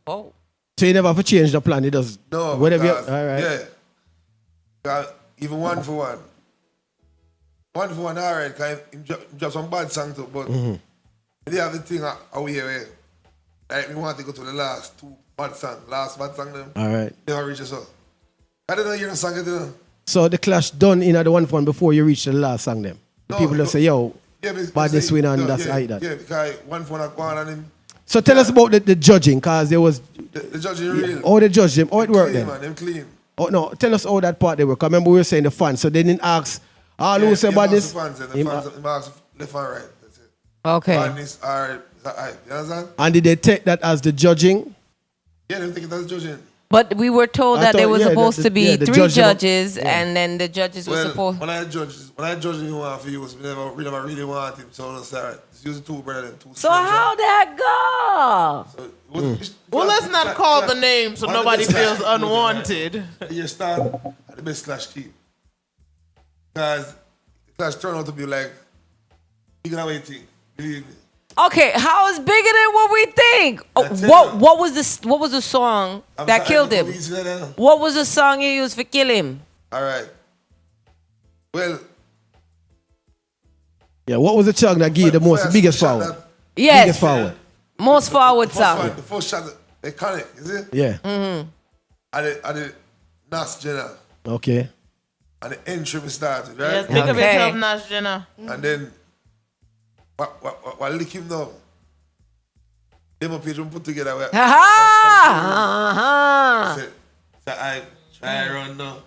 S1: Oh.
S2: So you never have to change the plan. It does.
S5: No,
S2: Whatever.
S5: because,
S2: All right.
S5: Yeah. Because even 1 for 1. one for one, all right, because he drop some bad song too, but they have the thing away where, like, we want to go to the last two bad song, them.
S2: All right.
S5: Never reach us up. I don't know you know song it, you know.
S2: So the clash done in the one for one before you reach the last song them. The people just say, yo, badness win and that's like that.
S5: Yeah, because one for one gone and him.
S2: So tell us about the judging, because there was...
S5: The judging real.
S2: How they judge them, how it worked then?
S5: Man, them clean.
S2: Oh, no, tell us how that part they work. I remember we were saying the fans, so they didn't ask, who say badness?
S5: The fans ask left and right. That's it.
S1: Okay.
S5: Badness are, you understand?
S2: And did they take that as the judging?
S5: Yeah, they think that's judging.
S1: But we were told that there was supposed to be
S2: the
S1: 3 judges, and then the judges were supposed.
S5: When I judge him for you, we never really want him. So let's start. Just use the 2 brother and 2
S1: So how that go?
S5: So,
S4: Well, let's not call the name so nobody feels unwanted.
S5: You start at the best clash keep. Because the clash turned out to be like, bigger than what you think. Believe me.
S1: Okay, how is bigger than what we think? What was the song that killed him? What was the song you used for kill him?
S5: All right. Well.
S2: Yeah, what was the song that gave you the biggest forward?
S1: Yes.
S2: Biggest forward.
S1: Most forward song.
S5: The first shot, iconic, is it?
S2: Yeah.
S5: I did Nas Jenna.
S2: Okay.
S5: And the entry we started, right?
S4: Yes, think of yourself, Nas Jenna.
S5: And then, what lick him now? Demo page we put together. Say, I try run now.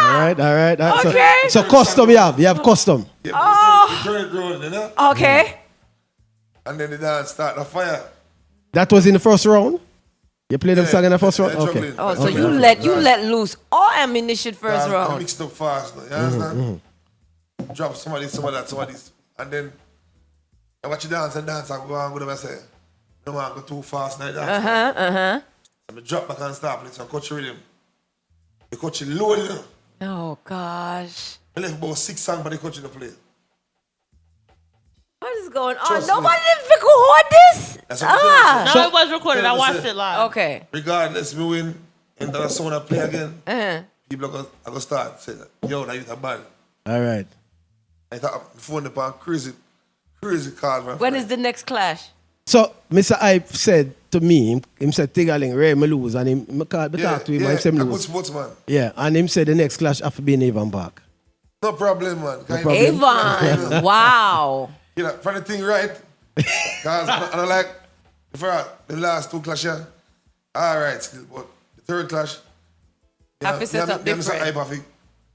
S2: All right.
S1: Okay.
S2: So custom you have custom.
S5: Yeah, turn it round, you know?
S1: Okay.
S5: And then the dance start the fire.
S2: That was in the first round? You played them song in the first round? Okay.
S5: Juggling.
S1: Oh, so you let loose all ammunition first
S5: I
S1: round.
S5: mixed up fast now, you understand? Drop some of this, and then I watch you dance, I go on with them, I say, no man, go too fast now, dance. And I drop back and start playing some coach rhythm. The coach is loaded, you know?
S1: Oh gosh.
S5: I left about 6 songs, but the coach didn't play.
S1: What is going on?
S5: Trust
S1: Nobody
S5: me.
S1: didn't record this?
S5: That's what I'm
S4: No, it was recorded. I watched it live.
S1: Okay.
S5: Regardless, me win, and then the song I play again, people are going to start saying, yo, now you a bad.
S2: All right.
S5: I thought the phone upon crazy card, man.
S1: When is the next clash?
S2: So, Mr. Hype said to me, him said, Tiggerling, Ray, me lose. And him, me talk to him, and him said, me
S5: a good
S2: lose.
S5: sportsman.
S2: Yeah, and him said the next clash have to be in Avon Park.
S5: No problem, man.
S1: Avon. Wow.
S5: You know, funny thing, right? Because I don't like, the last 2 clashes, all right, still, but the 3rd clash,
S1: Have to set up different.
S5: I have to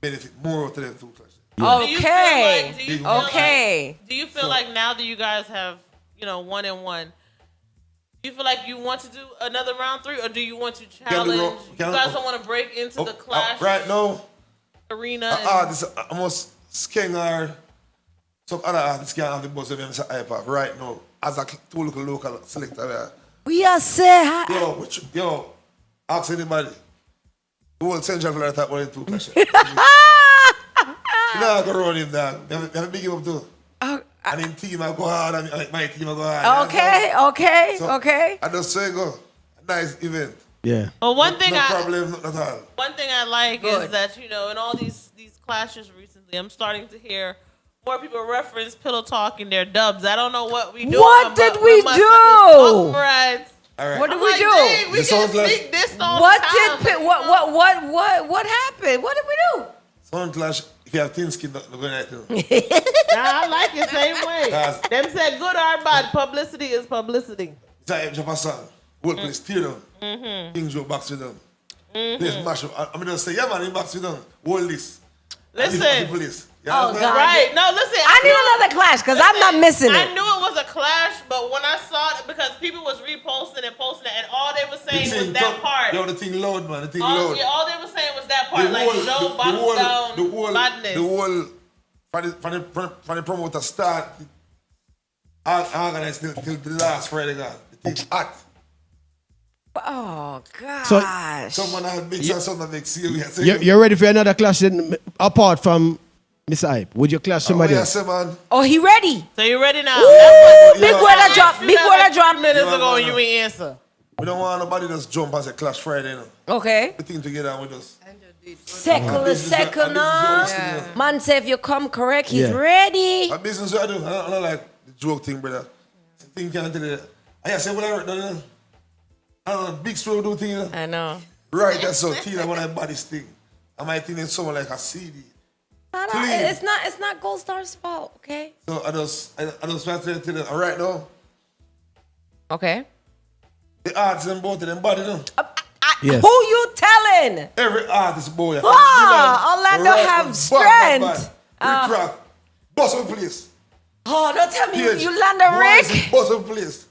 S5: benefit more to them 2 clashes.
S1: Okay.
S4: Do you feel like now that you guys have, 1-1, do you feel like you want to do another round 3, or do you want to challenge? You guys don't want to break into the clash
S5: right now,
S4: arena?
S5: This almost sking or some other artists can't have the buzz of them iPad right now. As a 2 local selector.
S1: We are say
S5: Yo, ask anybody. The whole Central Florida type 1 and 2 clashes. You know I go around him, dog. You have to big him up too. And in team I go hard, and my team I go hard.
S1: Okay.
S5: I just say go. Nice event.
S2: Yeah.
S4: Well, one thing
S5: No problem, not at all.
S4: One thing I like is that, in all these clashes recently, I'm starting to hear more people reference Pillow Talk in their dubs. I don't know what we do.
S1: What did we do?
S5: All right.
S1: What did we do?
S4: Dang, we
S5: The
S4: can
S5: sound clash-
S4: speak this all
S1: What
S4: the time.
S1: what happened? What did we do?
S5: Sound clash, if you have thin skin, not going to do.
S4: Nah, I like it same way. Them said good or bad, publicity is publicity.
S5: It's like Japa song. Whole place tear down. King Joe box with them. Place mash up. I'm going to say, yeah, man, he box with them. Hold this.
S4: Listen.
S5: Police.
S1: Oh, God.
S4: Right. No, listen.
S1: I need another clash because I'm not missing
S4: I
S1: it.
S4: knew it was a clash, but when I saw it, because people was reposting and posting it, and all they were saying was that part.
S5: Yo, the thing loud, man. The thing loud.
S4: Yeah, all they were saying was that part. Like Joe boxed down badness.
S5: The whole, from the promoter start, organized till the last Friday, God. The thing hot.
S1: Oh, gosh.
S5: Someone had big and someone make serious.
S2: You're ready for another clash then, apart from Mr. Hype? Would you clash somebody else?
S5: Man.
S1: Oh, he ready?
S4: So you ready now?
S1: Big word I dropped. Big word I dropped.
S4: Minutes ago, and you ain't answer.
S5: We don't want nobody just jump and say Clash Friday, you know.
S1: Okay.
S5: We think together with us.
S1: Second, man say if you come correct, he's ready.
S5: A business I do. I don't like the joke thing, brother. The thing can't tell you that. I say what I work done. I don't know, big story do thing.
S1: I know.
S5: Right, that's so Tina when I buy this thing. I might think it's someone like a CD.
S1: No, it's not Gold Star's fault, okay?
S5: So I just want to tell you, right now,
S1: Okay.
S5: the artists and both of them body, no?
S2: Yes.
S1: Who you telling?
S5: Every artist, boy.
S1: Orlando have strength.
S5: Rick Rock, boss of the place.
S1: Oh, don't tell me
S5: Page,
S1: you land a Rick.
S5: Boss of the place.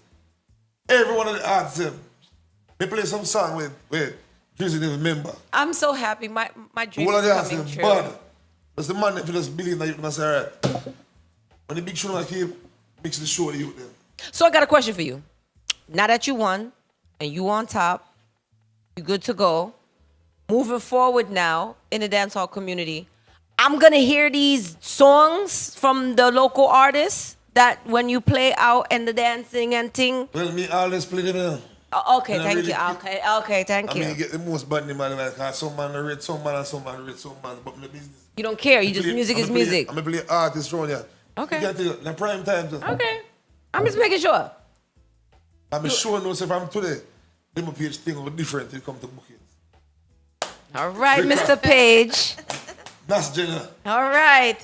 S5: Every one of the artists, they play some song with Drizzy never remember.
S1: I'm so happy. My dream
S5: One of
S1: is
S5: the
S1: coming
S5: artists,
S1: true.
S5: but that's the man that if you just believe that you can say, all right. When the big show like him, mix the show to you then.
S1: So I got a question for you. Now that you won and you on top, you good to go. Moving forward now in the dancehall community, I'm gonna hear these songs from the local artists that when you play out and the dancing and thing.
S5: Well, me always play them now.
S1: Okay,
S5: And I
S1: thank
S5: really
S1: you. Okay, thank
S5: I
S1: you.
S5: mean, you get the most bad in my life. Some man read some man and some man read some man. But my business.
S1: You don't care. You just music is music.
S5: I'm going to play artists around here.
S1: Okay.
S5: You get to the prime time. Too.
S1: Okay. I'm just making sure.
S5: I'm sure no, if I'm today, they my page thing over different when it comes to bookings.
S1: All right, Mr. Page.
S5: That's Jenna.
S1: All right.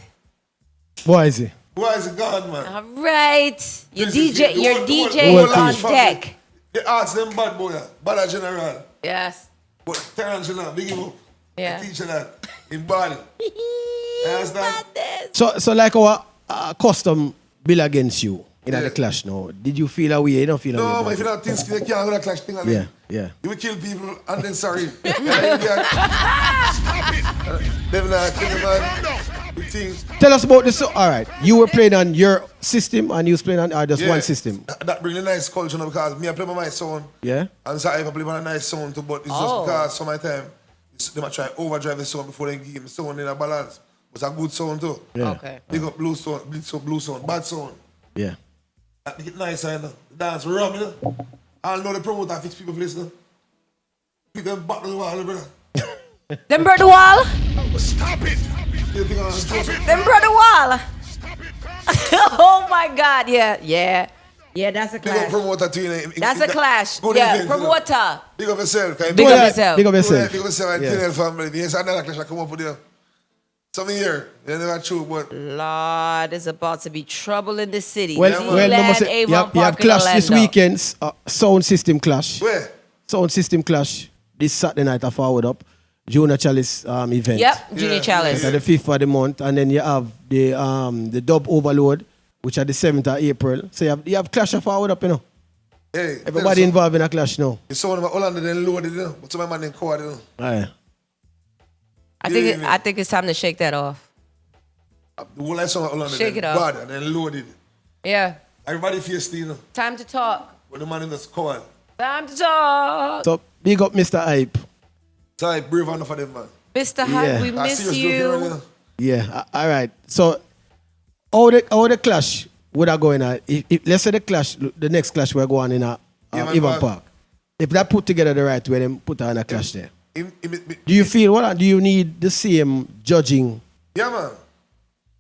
S2: Why is he?
S5: Why is it gone, man?
S1: All right. Your
S5: This is
S1: DJ,
S5: the
S1: your
S5: whole-
S1: DJ
S5: the whole
S1: is on
S5: family.
S1: deck.
S5: The arts them bad boy, bad general.
S1: Yes.
S5: But Tarantula, big him up.
S1: Yeah.
S5: I teach you that in body. You understand?
S2: So like our custom bill against you in the clash now. Did you feel away? You don't feel away?
S5: No,
S2: about
S5: but if
S2: it?
S5: you don't think you can't go to clash thing, I mean,
S2: Yeah.
S5: you will kill people and then sorry. Them not kill the man. The thing.
S2: Tell us about this. All right, you were playing on your system and you was playing on just one system.
S5: That bring a nice culture now because me I play by my sound.
S2: Yeah.
S5: And so I play by a nice sound too, but it's just because some of the time they might try overdrive the sound before they give me sound in a balance. But it's a good sound too.
S2: Yeah.
S1: Okay.
S5: Big up blue sound, blue sound, bad sound.
S2: Yeah.
S5: That make it nice, you know. The dance rum, you know. I know the promoter fix people place, you know. Pick them back to the wall, brother.
S1: Them bird the wall.
S5: You think I'm joking?
S1: Them bird the wall. Oh my God. Yeah. Yeah, that's a
S5: Big up
S1: clash.
S5: promoter too, you know.
S1: That's a clash.
S5: Good
S1: Yeah,
S5: event, you know.
S1: promoter.
S5: Big up yourself.
S1: Big up yourself.
S2: Big up
S5: Big
S2: yourself.
S5: up yourself and
S2: Yeah.
S5: TNL family. Yes, another clash I come up with you. Some year, you never true, but
S1: Lord, there's about to be trouble in the city.
S2: Well,
S1: Sealand,
S2: no more say,
S1: Avon
S2: you have
S1: Park,
S2: clash
S1: and
S2: this
S1: Orlando.
S2: weekend's sound system clash.
S5: where?
S2: Sound system clash this Saturday night at Forward Up. Junior Chalice event.
S1: Yep, Junior
S5: Yeah,
S1: Challenge.
S2: At the 5th of the month, and then you have the Dub Overload, which at the 7th of April. So you have clash of Forward Up, you know.
S5: Hey,
S2: Everybody involved in a clash now.
S5: You saw them Orlando then loaded, you know. But some of my man in court, you know.
S2: Aye.
S1: I think it's time to shake that off.
S5: The whole I saw Orlando
S1: Shake
S5: then
S1: it up.
S5: bad and then loaded.
S1: Yeah.
S5: Everybody feels you know.
S1: Time to talk.
S5: When the man in the court.
S1: Time to talk.
S2: So big up Mr. Hype.
S5: So I brave enough for them, man.
S1: Mr. Hype,
S2: Yeah.
S1: we
S5: I
S1: miss
S5: see you joking,
S1: you.
S5: right
S2: Yeah, all right. So how the clash would I go in? If let's say the clash, the next clash we're going in at
S5: Avon
S2: Avon
S5: Park.
S2: Park. If that put together the right way, then put on a clash there.
S5: now.
S2: Do you feel what? Do you need the same judging,
S5: Yeah, man.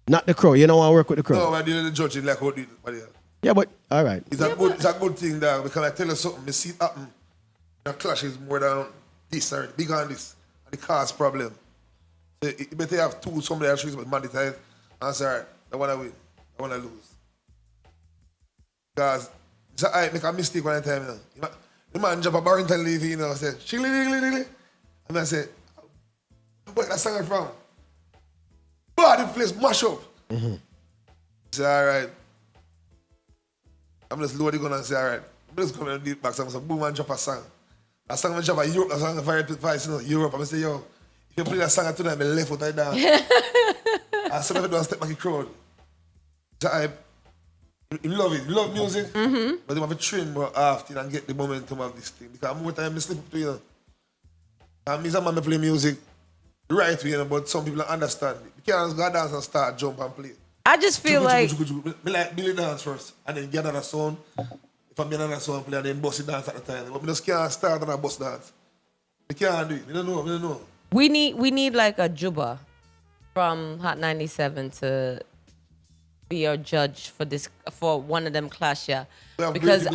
S2: not the crowd? You don't want to work with the crowd.
S5: No, I didn't judge it like how did it.
S2: Yeah, but all right.
S5: It's a good thing, dog, because I tell you something, I see it happen. The clash is more than this, or big on this, and the cause problem. So you better have two, somebody else but monetize, and say, all right, I want to win, I want to lose. Because I make a mistake one time, you know. The man jump a Barrington Levy, you know, say, shilly, and I say, where that song from? But the place mash up. I say, all right. I'm just load the gun and say, all right, I'm just come and beat back. So I'm boom and drop a song. A song I drop a Europe, a song very advice, you know, Europe. I'm say, yo, if you play that song tonight, I'm left foot I down. I said, if I do a step back in crowd. So I love it, love music, but you have to train more often and get the momentum of this thing. Because more time I slip up to you. And me as a man, I play music the right way, you know, but some people don't understand it. You can't just go dance and start, jump and play.
S1: I just feel like
S5: Me like Billy dance first and then get another song. If I'm getting another song play and then bust it dance at the time. But me just can't start on a bust dance. I can't do it. I don't know.
S1: We need like a Juba from Hot 97 to be your judge for one of them clash, yeah. Because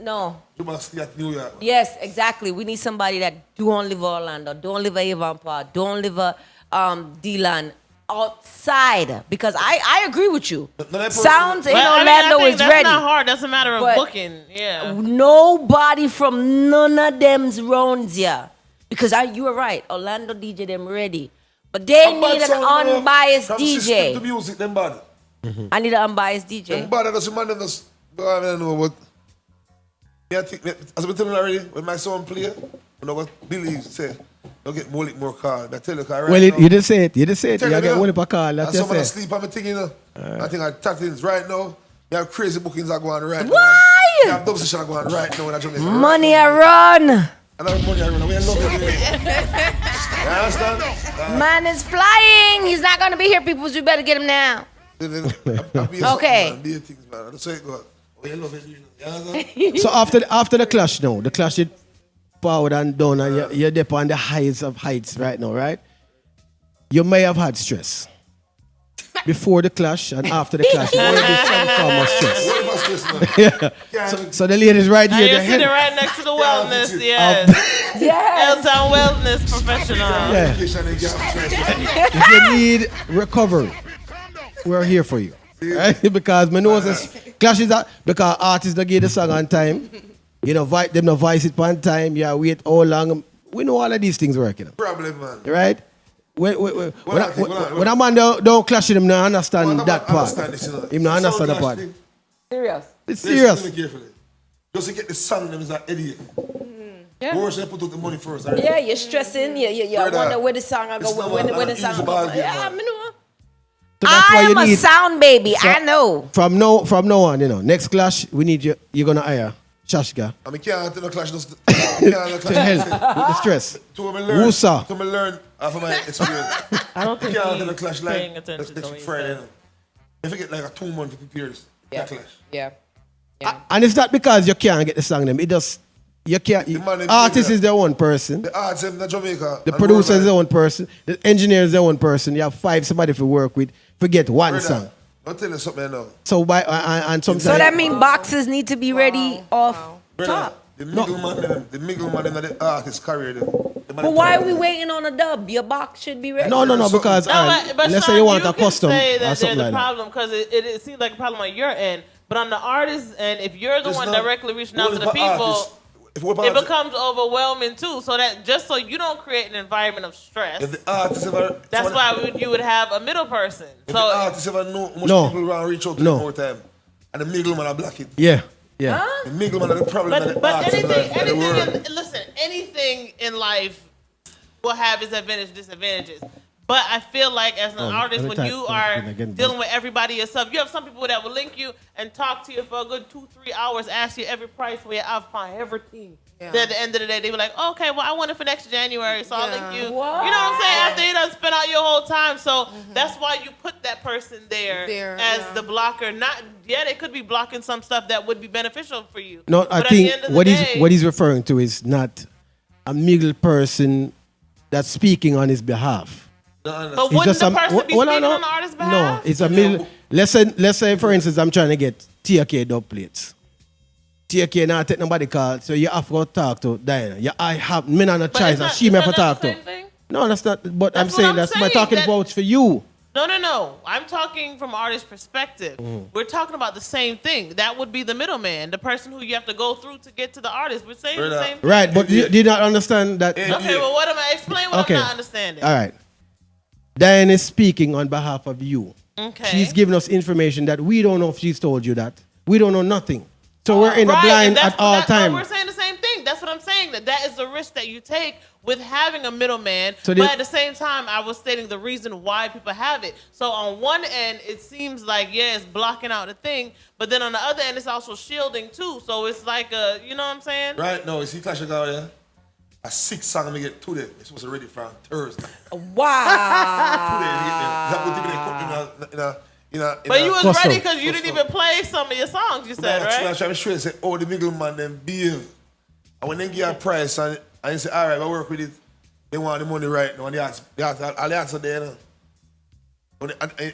S1: no.
S5: Juba stay at New York.
S1: Yes, exactly. We need somebody that don't live in Orlando, don't live in Avonport, don't live in D-Land, outside. Because I agree with you. Sounds in Orlando is
S4: that's
S1: ready.
S4: That's not hard. That's a matter of
S1: But
S4: booking. Yeah.
S1: Nobody from none of them's rounds here. Because you were right. Orlando DJ them ready. But they need an unbiased DJ.
S5: The music, them bad.
S1: I need an unbiased DJ.
S5: Them bad, that's man, them just, I don't know what. I think, as I've been telling you already, when my son play, you know what Billy say, don't get more call. I tell you, right
S2: well,
S5: now,
S2: you didn't say it. You didn't say it. You
S5: you
S2: get
S5: know,
S2: one per call. That's
S5: and
S2: just
S5: someone
S2: it.
S5: asleep on my thing, you know. I think I tap things right now. You have crazy bookings are going right now.
S1: Why?
S5: You have dub session going right now when I Jamaica.
S1: Money I run.
S5: I know money I run. We ain't love it. You understand?
S1: Man is flying. He's not going to be here, people. So you better get him now. Okay.
S5: Be a things, man. That's how it goes. We ain't love it. You understand?
S2: So after the clash now, the clash is forward and down, and you're there on the heights of heights right now, right? You may have had stress. Before the clash and after the clash, you already some form of stress.
S5: What about stress, man?
S2: So the ladies right
S4: Now
S2: here,
S4: you're
S2: the
S4: sitting
S2: head.
S4: right next to the wellness. Yes.
S1: Yes.
S4: L-Town wellness professional.
S2: Yeah.
S5: Vacation and get stress.
S2: If you need recovery, we're here for you. Right? Because my nose is clashes that because artists don't get the song on time. You know, them not voice it on time. Yeah, wait how long. We know all of these things working.
S5: Problem, man.
S2: Right? When a man don't clash with him, no understand that part. Him no understand that part.
S1: Serious.
S2: It's serious.
S5: Listen to me carefully. Just to get the song, them is an idiot.
S1: Yeah.
S5: Or should I put out the money first? Right?
S1: Yeah, you're stressing. Yeah. I wonder where the song I go.
S5: It's not
S1: When
S5: an
S1: the song
S5: easy
S1: I
S5: ball
S1: go.
S5: game,
S1: Yeah,
S5: man.
S1: I know.
S2: So that's why
S1: I
S2: you
S1: am a
S2: need,
S1: sound baby. I know.
S2: from now on, you know, next clash, we need you. You're gonna hire SASHGA
S5: I mean, can't have no clash. Just
S2: to help with the stress.
S5: To me learn.
S2: Woosa.
S5: To me learn from my experience.
S4: I don't think
S5: You can't have no
S4: he's
S5: clash
S4: paying
S5: like
S4: attention
S5: next
S4: to what
S5: Friday.
S4: he
S5: You know. If you get like a 2 month to prepare,
S1: Yeah.
S5: clash.
S1: Yeah.
S2: And it's not because you can't get the song them. It just you can't.
S5: man in
S2: Artist
S5: Jamaica.
S2: is their own person.
S5: The arts in Jamaica.
S2: The
S5: and
S2: producer is their
S5: worldwide.
S2: own person. The engineer is their own person. You have 5 somebody to work with. Forget one
S5: Brother,
S2: song.
S5: I'll tell you something now.
S2: So and sometimes.
S1: So that means boxes need to be ready off
S5: Brother,
S1: top.
S5: the middleman in the artist career.
S1: But why are we waiting on a dub? Your box should be ready.
S2: No, because
S4: No, but
S2: let's
S4: Sean,
S2: say you want
S4: you
S2: a custom
S4: can say
S2: or
S4: that
S2: something
S4: there's
S2: like
S4: a
S2: that.
S4: problem because it seems like a problem on your end, but on the artist end, if you're the
S5: It's
S4: one
S5: not-
S4: directly reaching out to
S5: what
S4: the
S5: about
S4: people,
S5: artists? If what about
S4: it
S5: artists?
S4: becomes overwhelming too. So that just so you don't create an environment of stress,
S5: If the artist ever,
S4: that's why you would have a middle person.
S5: If
S4: So
S5: the artist ever know much
S2: No.
S5: people around reach out to
S2: No.
S5: them more time, and the middleman are block it.
S2: Yeah.
S5: The middleman are the problem. and the
S4: but
S5: artist are the word.
S4: anything in life will have its advantages, disadvantages. But I feel like as an artist, when you are dealing with everybody yourself, you have some people that will link you and talk to you for a good 2-3 hours, ask you every price for your outfit, everything.
S3: Yeah.
S4: Then at the end of the day, they be like, okay, well, I want it for next January, so I'll link you.
S1: What?
S4: You know what I'm saying? After you done spent out your whole time. So that's why you put that person there as the blocker. They could be blocking some stuff that would be beneficial for you.
S2: No,
S4: But
S2: I
S4: at
S2: think
S4: the end of the
S2: what
S4: day-
S2: he's referring to is not a middle person that's speaking on his behalf.
S4: But
S2: It's
S4: wouldn't
S2: just
S4: the
S2: a-
S4: person be
S2: well,
S4: speaking
S2: no,
S4: on the artist's
S2: No,
S4: behalf?
S2: it's a middle. Let's say for instance, I'm trying to get TK dub plates. TK not take nobody call, so you have to go talk to Diana. I have me not a
S4: But
S2: choice,
S4: it's
S2: and
S4: not-
S2: she
S4: is
S2: may
S4: that
S2: have to
S4: not
S2: talk
S4: the
S2: to.
S4: same thing?
S2: No, that's not. But I'm
S4: That's what
S2: saying
S4: I'm
S2: that's my
S4: saying,
S2: talking
S4: that-
S2: about for you.
S4: No. I'm talking from an artist's perspective. We're talking about the same thing. That would be the middleman, the person who you have to go through to get to the artist. We're saying the same thing.
S2: Right, but you did not understand that.
S4: Okay, well, what am I? Explain what
S2: Okay.
S4: I'm not understanding.
S2: All right. Diane is speaking on behalf of you.
S4: Okay.
S2: She's giving us information that we don't know if she's told you that. We don't know nothing. So we're in the
S4: Right,
S2: blind
S4: and
S2: at all
S4: no,
S2: time.
S4: we're saying the same thing. That's what I'm saying. That is the risk that you take with having a middleman.
S2: So
S4: but at the same time, I was stating the reason why people have it. So on one end, it seems like, it's blocking out the thing. But then on the other end, it's also shielding too. So it's like you know what I'm saying?
S5: Right now, you see Clash of God, yeah? A 6 song I'm going to get today. It's supposed to be ready for on Thursday.
S1: Wow.
S5: Is that what they put in a
S4: But you was
S2: Custom.
S4: ready because you didn't even play some of your songs, you said, right?
S5: I'm trying to show you, say, the middleman, them behave. And when they give a price, and you say, all right, I work with it. They want the money right now. And all the answer there. You know.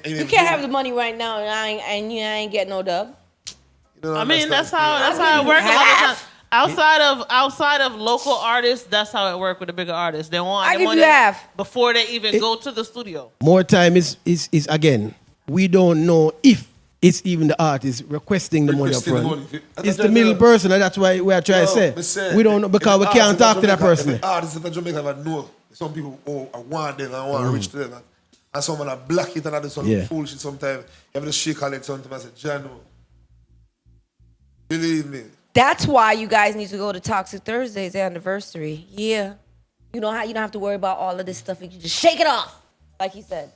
S1: You can't have the money right now and you ain't get no dub.
S5: You
S4: I mean, that's how it works a lot of times. Outside of local artists, that's how it works with the bigger artists. They want the money before they even go to the studio.
S2: More time is again, we don't know if it's even the artist requesting the money up front. It's the middle person, and that's why we are trying to say. We don't know because we can't talk to that person.
S5: If the artists in Jamaica know, some people want them and want to reach to them. And someone that block it and do some bullshit sometimes. You have to shake on it sometimes and say, Jano, believe me.
S1: That's why you guys need to go to Toxic Thursday's anniversary. Yeah. You don't have to worry about all of this stuff. You can just shake it off, like he said.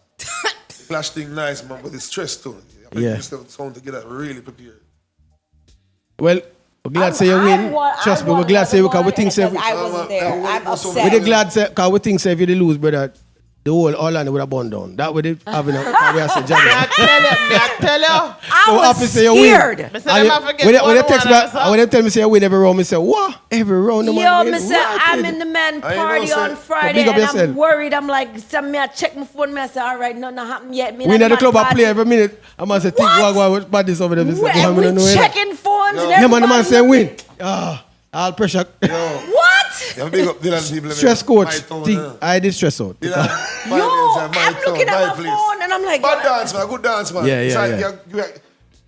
S5: Flash thing nice, man, but it's stress too. You have to put someone to get that really prepared.
S2: Well, we're glad to say you win. Trust me, we're glad to say because we think
S1: I wasn't there. I'm upset.
S2: We're glad because we think if you lose, brother, the whole Orlando would have burned down. That would have having a career as a judge.
S4: I tell you.
S1: I was scared.
S2: When they tell me say you win every round, I say, what? Every round?
S1: I'm in the man party on Friday and I'm worried. I'm like, I check my phone. I say, all right, nothing happened yet.
S2: We in the club, I play every minute. I must say, think what bad this over there.
S1: And we checking phones and everybody.
S2: Yeah, man, the man say win. All pressure.
S1: What?
S2: Stress coach. I did stress out.
S1: Yo, I'm looking at my phone and I'm like,
S5: good dance, man.
S2: Yeah.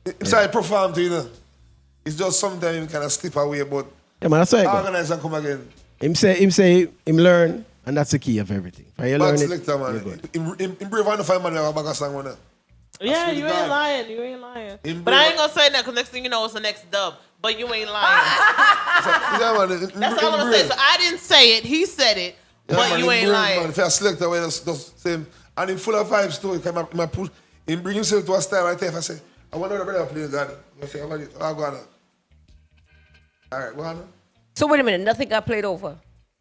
S5: It's like perform to, you know. It's just sometimes you kind of slip away, but
S2: yeah, man, that's right.
S5: Organize and come again.
S2: Him say him learn, and that's the key of everything. If you learn
S5: selector, man. Him brave enough to find man have a bag song on.
S4: Yeah, you ain't lying. You ain't lying. But I ain't gonna say that because next thing you know, it's the next dub. But you ain't lying. That's all I'm gonna say. So I didn't say it. He said it. But you ain't lying.
S5: If I select the way that's same, and him full of vibes too. He push. He bring himself to a style right there. If I say, I want another brother play that. I say, I'll go on. All right, go on.
S1: So wait a minute. Nothing got played over.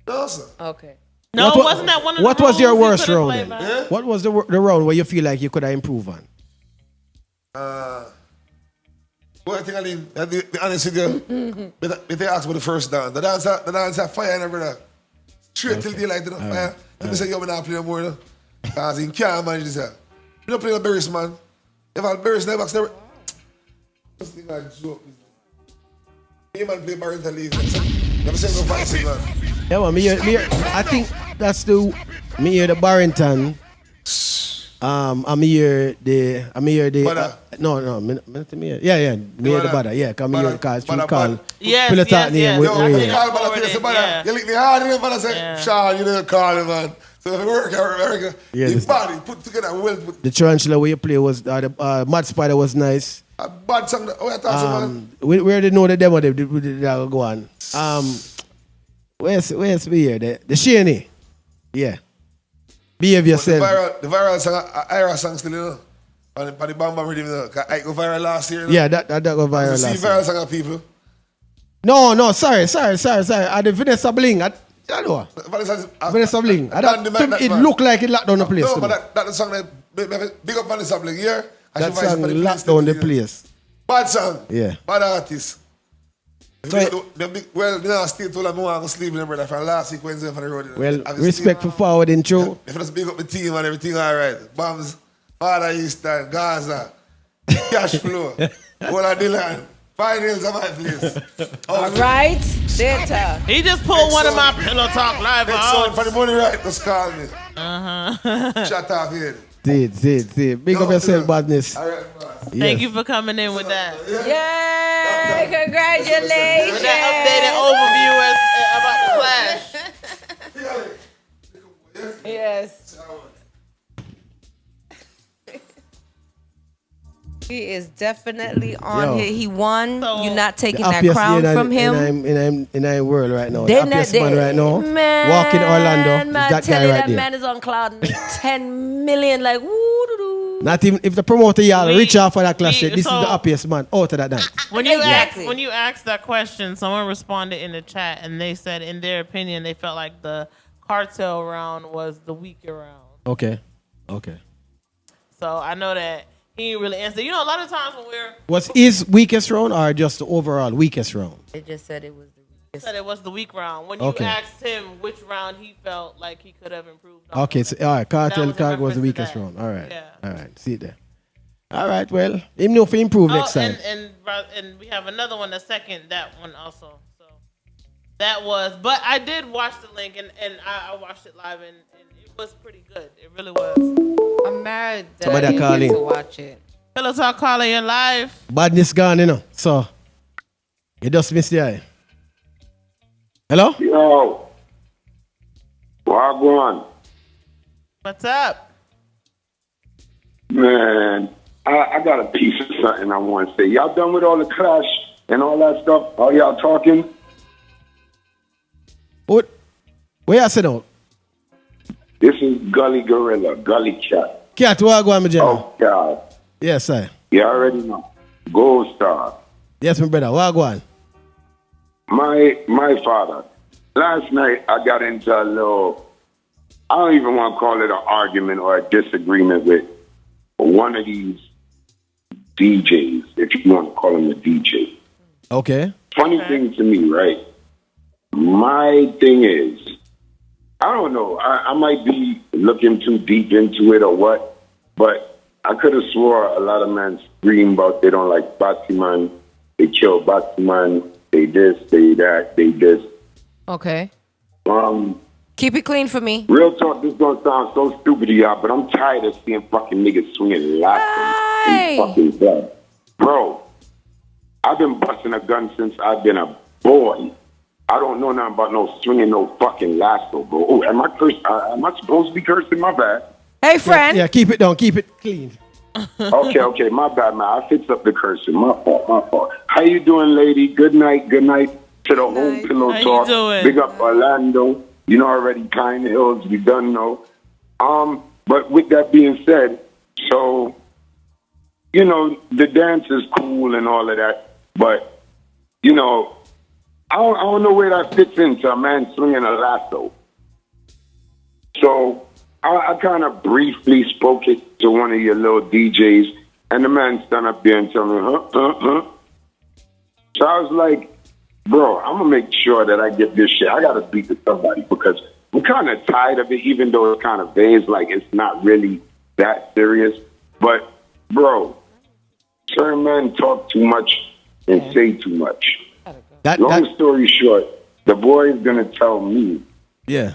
S5: No, sir.
S1: Okay.
S4: No, wasn't that one of the
S2: What was your worst round then?
S5: Yeah?
S2: What was the round where you feel like you could have improved on?
S5: Well, I think I mean, the honest girl, they ask about the first dance. The dance have fire and everything. Straight till daylight, you know, fire. Let me say, yo, I'm not playing no more, you know. Because he can't manage this. You don't play no berries, man. If I berries, never box, never. Just think like joke. You man play Barrington and leave. Never say no fancy, man.
S2: Yeah, man, I think that's me hear the Barrington. I'm here the no, me hear the Bada, yeah, come here because you call PIllowTalk name.
S5: You lick me hard, you know, say, Sean, you didn't call him, man. So if it work, America, the body put together well.
S2: The tarantula where you play was the Mad Spider was nice.
S5: A bad song. Man.
S2: We already know the demo they go on. Where's me here? The Shaney, yeah. Behave yourself.
S5: The viral song, Ira song still, you know. On the Bam Bam rhythm, you know. I go viral last year, you know?
S2: Yeah, that go viral last year.
S5: See viral song of people?
S2: No, sorry. I the Vanessa Bling. I know. Vanessa Bling. It looked like it locked down the place.
S5: No, but that's the song that big up Vanessa Bling here.
S2: That song locked down the place.
S5: Bad song.
S2: Yeah.
S5: Bad artist. Well, you know, I still told them I want to sleep in the brother from last week Wednesday for the road.
S2: Well, respect for forwarding through.
S5: If I just big up the team and everything, all right. Bombs, Father Eastern, Gaza, Cash Flow, all of the land. Finals of my place.
S1: All right, data.
S4: He just pulled one of my PIllowTalk Live out.
S5: For the money right, just call me. Shut up here.
S2: Did. Big up yourself, badness.
S5: All right,
S4: Thank you for coming in with that.
S1: Yay! Congratulations!
S4: With that updated overview about the Clash.
S1: Yes. He is definitely on here. He won. You're not taking that crown from him.
S2: In our world right now. The happiest man right now.
S1: Man,
S2: walking Orlando. Is that guy right there.
S1: That man is on cloud 10 million. Like, woo-doo-doo.
S2: Not even if the promoter y'all reach out for that clash, this is the happiest man out of that night.
S4: When you asked that question, someone responded in the chat and they said, in their opinion, they felt like the cartel round was the weaker round.
S2: Okay.
S4: So I know that he didn't really answer. You know, a lot of times when
S2: was his weakest round or just the overall weakest round?
S1: They just said it was the weakest.
S4: said it was the weak round. When you asked him which round he felt like he could have improved on.
S2: Okay, so, all right. Cartel Cog was the
S4: reference to
S2: weakest
S4: that.
S2: round. All right.
S4: Yeah.
S2: All right. See there. All right. Well, him know for improve next time.
S4: And we have another one, the second, that one also. So that was, but I did watch the link and I watched it live and it was pretty good. It really was.
S1: I'm married.
S2: Somebody
S1: I didn't
S2: call
S1: get
S2: in.
S1: to watch it.
S4: Pillow Talk caller, you're live.
S2: Badness gone, you know. So you just missed the eye. Hello?
S6: Yo, Wagwan,
S4: What's up?
S6: man, I got a piece of something I want to say. Y'all done with all the clash and all that stuff? All y'all talking?
S2: What? Where you sit down?
S6: This is Gully Gorilla, Gully Cat.
S2: Cat, what go on, my general?
S6: Oh, God.
S2: Yes, sir.
S6: You already know. Gold Star.
S2: Yes, my brother. What go on?
S6: My father. Last night, I got into a little, I don't even want to call it an argument or a disagreement with one of these DJs, if you want to call him a DJ.
S2: Okay.
S6: Funny thing to me, right? My thing is, I don't know. I might be looking too deep into it or what, but I could have swore a lot of men scream about they don't like Batman, they kill Batman, they this, they that, they this.
S1: Okay.
S6: Um,
S1: Keep it clean for me.
S6: Real talk, this gonna sound so stupid to y'all, but I'm tired of seeing fucking niggas swinging lasso
S1: Hey.
S6: in fucking blood. Bro, I've been busting a gun since I've been a boy. I don't know nothing about no swinging no fucking lasso, bro. Oh, am I supposed to be cursing? My bad.
S1: Hey, friend.
S2: Yeah, keep it down. Keep it clean.
S6: Okay, my bad, man. I fixed up the cursing. My fault. How you doing, lady? Good night to the whole Pillow
S4: How you
S6: Talk.
S4: doing?
S6: Big up Orlando. You know already, Pine Hills. We done know. But with that being said, so you know the dance is cool and all of that, but you know I don't know where that fits into a man swinging a lasso. So I kind of briefly spoke it to one of your little DJs, and the man stand up there and tell me, huh. So I was like, bro, I'm going to make sure that I get this shit. I got to speak to somebody because I'm kind of tired of it, even though it's kind of vague, like it's not really that serious. But, bro, certain men talk too much and say too much. Long story short, the boy is going to tell me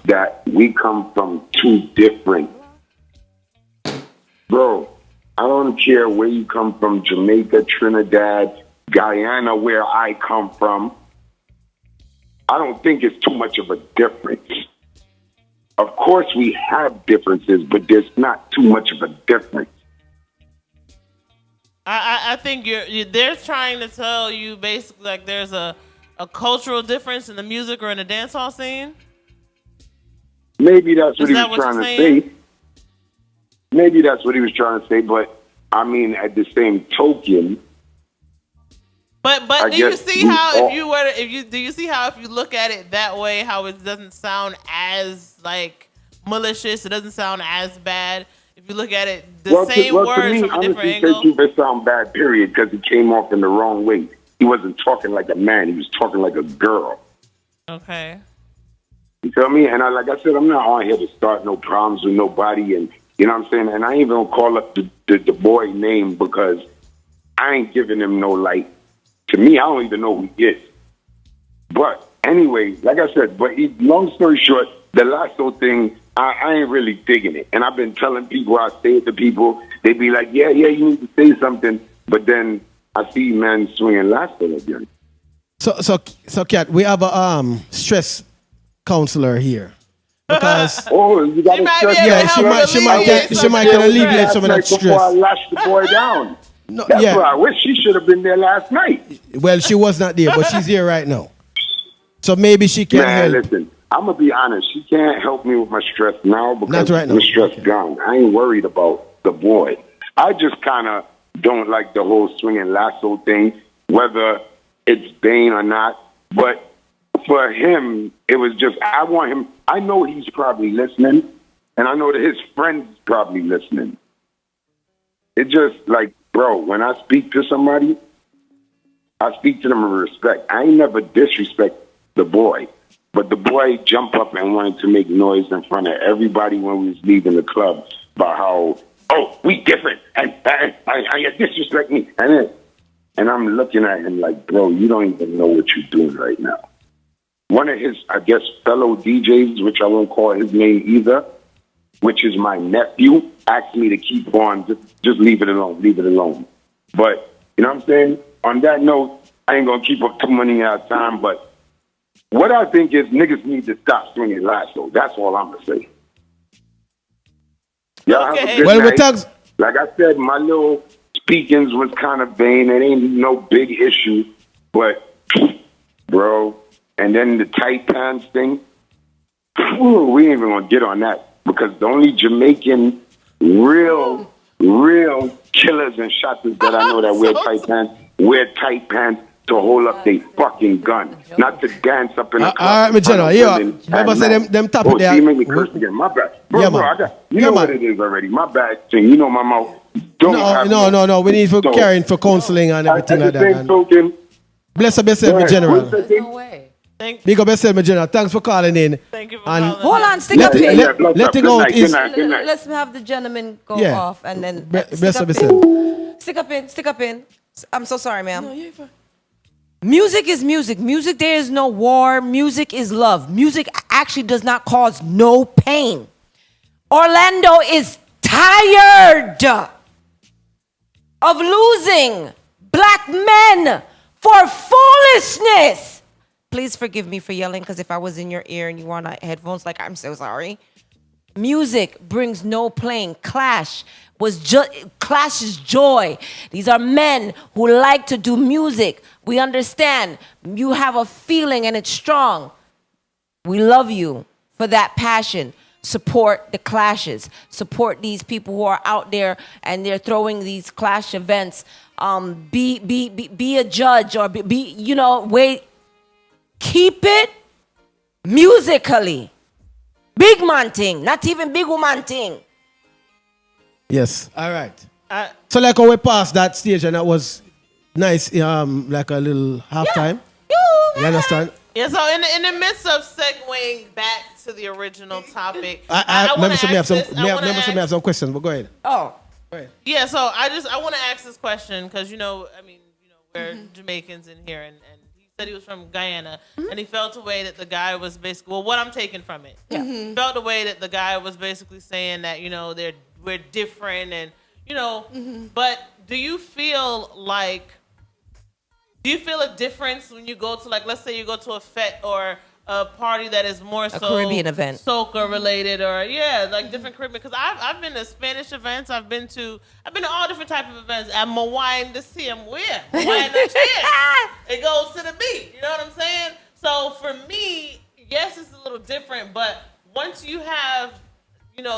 S6: that we come from two different. Bro, I don't care where you come from, Jamaica, Trinidad, Guyana, where I come from. I don't think it's too much of a difference. Of course we have differences, but there's not too much of a difference.
S4: I think they're trying to tell you basically like there's a cultural difference in the music or in the dancehall scene.
S6: Maybe that's what
S4: Is
S6: he
S4: that
S6: was
S4: what
S6: trying
S4: you're
S6: to
S4: saying?
S6: say. Maybe that's what he was trying to say, but I mean, at the same token.
S4: But do you see how do you see how if you look at it that way, how it doesn't sound as like malicious, it doesn't sound as bad. If you look at it, same words
S6: to me,
S4: from a different
S6: honestly,
S4: angle.
S6: it sound bad, period, because it came off in the wrong way. He wasn't talking like a man; he was talking like a girl.
S4: Okay.
S6: You feel me? And like I said, I'm not on here to start no problems with nobody, and you know what I'm saying. And I ain't even gonna call up the boy name because I ain't giving him no light. To me, I don't even know who he is. But anyway, like I said, long story short, the lasso thing, I ain't really digging it. And I've been telling people, I say it to people, they be like, yeah, you need to say something. But then I see men swinging lasso again.
S2: So, Kat, we have a stress counselor here. Because
S6: you got to stress.
S2: she might can alleviate some of that stress.
S6: Before I lash the boy down.
S2: No,
S6: That's why I wish she should have been there last night.
S2: Well, she was not there, but she's here right now. So maybe she can help.
S6: Listen, I'm going to be honest. She can't help me with my stress now because
S2: right now.
S6: my stress gone. I ain't worried about the boy. I just kind of don't like the whole swinging lasso thing, whether it's Bane or not. But for him, it was just, I want him, I know he's probably listening, and I know that his friends probably listening. It just like, bro, when I speak to somebody, I speak to them with respect. I ain't never disrespect the boy. But the boy jumped up and wanted to make noise in front of everybody when we was leaving the club about how, oh, we different, and you disrespect me. And I'm looking at him like, bro, you don't even know what you're doing right now. One of his, I guess, fellow DJs, which I won't call his name either, which is my nephew, asked me to keep on, just leave it alone. But, you know what I'm saying? On that note, I ain't going to keep up too many time, but what I think is niggas need to stop swinging lasso. That's all I'm going to say. Y'all have a good night. Like I said, my little speakings was kind of vain. It ain't no big issue. But, bro, and then the tight pants thing, we ain't even going to get on that. Because the only Jamaican real killers and shotters that I know that wear tight pants to hold up their fucking gun, not to dance up in a club.
S2: All right, my general, remember say them topic there.
S6: You make me curse again. My bad. Bro, you know what it is already. My bad thing. You know my mouth. No. We need for carrying for counseling and everything like that. Bless up yourself, my general.
S1: No way.
S2: Big up yourself, my general. Thanks for calling in.
S4: Thank you for
S2: and
S4: calling.
S1: Hold on, stick up in.
S2: Let it go.
S1: Let's have the gentleman go off and then
S2: bless up yourself.
S1: Stick up in. I'm so sorry, ma'am. No, you're fine. Music is music. Music, there is no war. Music is love. Music actually does not cause no pain. Orlando is tired of losing black men for foolishness. Please forgive me for yelling, because if I was in your ear and you were on headphones, like, I'm so sorry. Music brings no pain. Clash is joy. These are men who like to do music. We understand. You have a feeling and it's strong. We love you for that passion. Support the clashes. Support these people who are out there and they're throwing these clash events. Be a judge or wait. Keep it musically. Big man thing, not even big woman thing.
S2: Yes. All right. So like how we passed that stage and that was nice, like a little halftime. You understand?
S4: Yeah, so in the midst of segueing back to the original topic,
S2: I have some questions, but go ahead.
S1: Oh.
S2: Go ahead.
S4: Yeah, so I want to ask this question because we're Jamaicans in here, and he said he was from Guyana, and he felt a way that the guy was basically, well, what I'm taking from it, felt a way that the guy was basically saying that we're different, and but do you feel a difference when you go to, like, let's say you go to a fete or a party that is more so
S1: Caribbean event,
S4: soca related, or like different Caribbean? Because I've been to Spanish events, I've been to all different type of events. I'm Hawaiian to see them where Hawaiian it goes to the beat. You know what I'm saying? So for me, yes, it's a little different, but once you have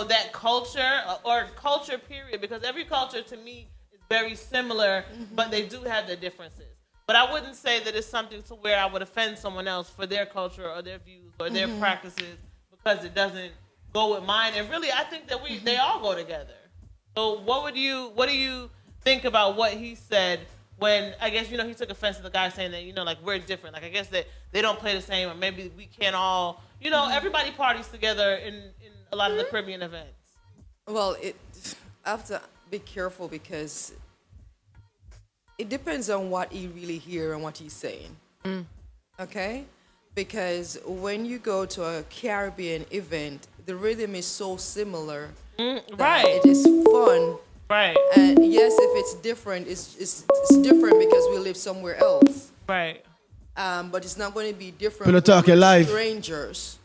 S4: that culture or culture period, because every culture to me is very similar, but they do have their differences. But I wouldn't say that it's something to where I would offend someone else for their culture or their views or their practices because it doesn't go with mine. And really, I think that they all go together. So what do you think about what he said when, I guess, he took offense to the guy saying that, like, we're different. Like, I guess that they don't play the same, or maybe we can't all, everybody parties together in a lot of the Caribbean events.
S3: Well, I have to be careful because it depends on what you really hear and what he's saying. Okay? Because when you go to a Caribbean event, the rhythm is so similar that it is fun.
S4: Right.
S3: And yes, if it's different, it's different because we live somewhere else.
S4: Right.
S3: But it's not going to be different
S2: with
S3: strangers.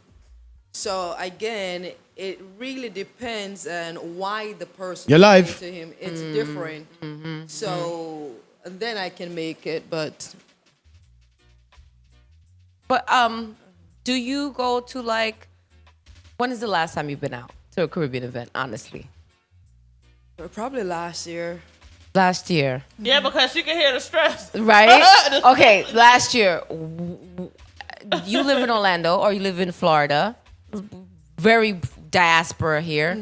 S3: So again, it really depends on why the person came to him. It's different. So and then I can make it, but
S1: do you go to, like, when is the last time you've been out to a Caribbean event, honestly?
S3: probably last year.
S1: Last year.
S4: Yeah, because she can hear the stress.
S1: Right? Okay, last year. You live in Orlando or you live in Florida. Very diaspora here.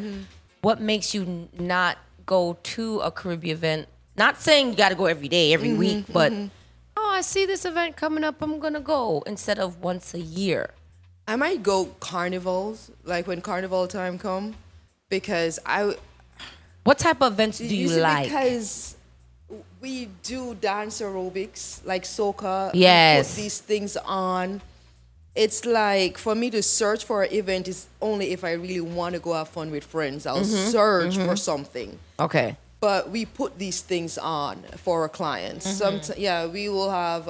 S1: What makes you not go to a Caribbean event? Not saying you got to go every day, every week, but I see this event coming up, I'm gonna go, instead of once a year?
S3: I might go carnivals, like when carnival time come, because
S1: What type of events do you
S3: see,
S1: like?
S3: because we do dance aerobics, like soca.
S1: Yes.
S3: We put these things on. It's like, for me to search for an event is only if I really want to go have fun with friends. I'll search for something.
S1: Okay.
S3: But we put these things on for our clients. We will have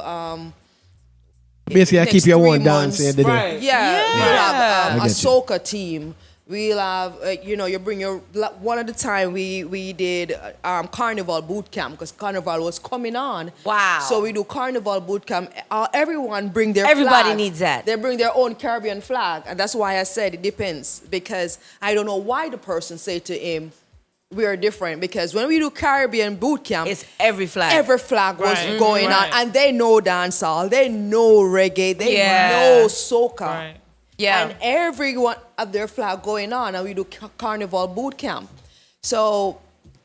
S2: Basically, I
S3: next
S2: keep your
S3: 3
S2: one
S3: months.
S2: dance every day.
S4: Right.
S3: We'll have
S2: I
S3: a
S2: get you.
S3: soca team. We'll have, you bring your, one at a time, we did Carnival boot camp because Carnival was coming on.
S1: Wow.
S3: So we do Carnival boot camp. Everyone bring their
S1: Everybody
S3: flag.
S1: needs that.
S3: They bring their own Caribbean flag. And that's why I said it depends, because I don't know why the person say to him, we are different. Because when we do Caribbean boot camp,
S1: It's every flag.
S3: every flag was
S4: Right.
S3: going on.
S4: Right.
S3: And they know dancehall, they know reggae, they
S1: Yeah.
S3: know soca.
S4: Right.
S1: Yeah.
S3: And everyone have their flag going on, and we do carnival boot camp. So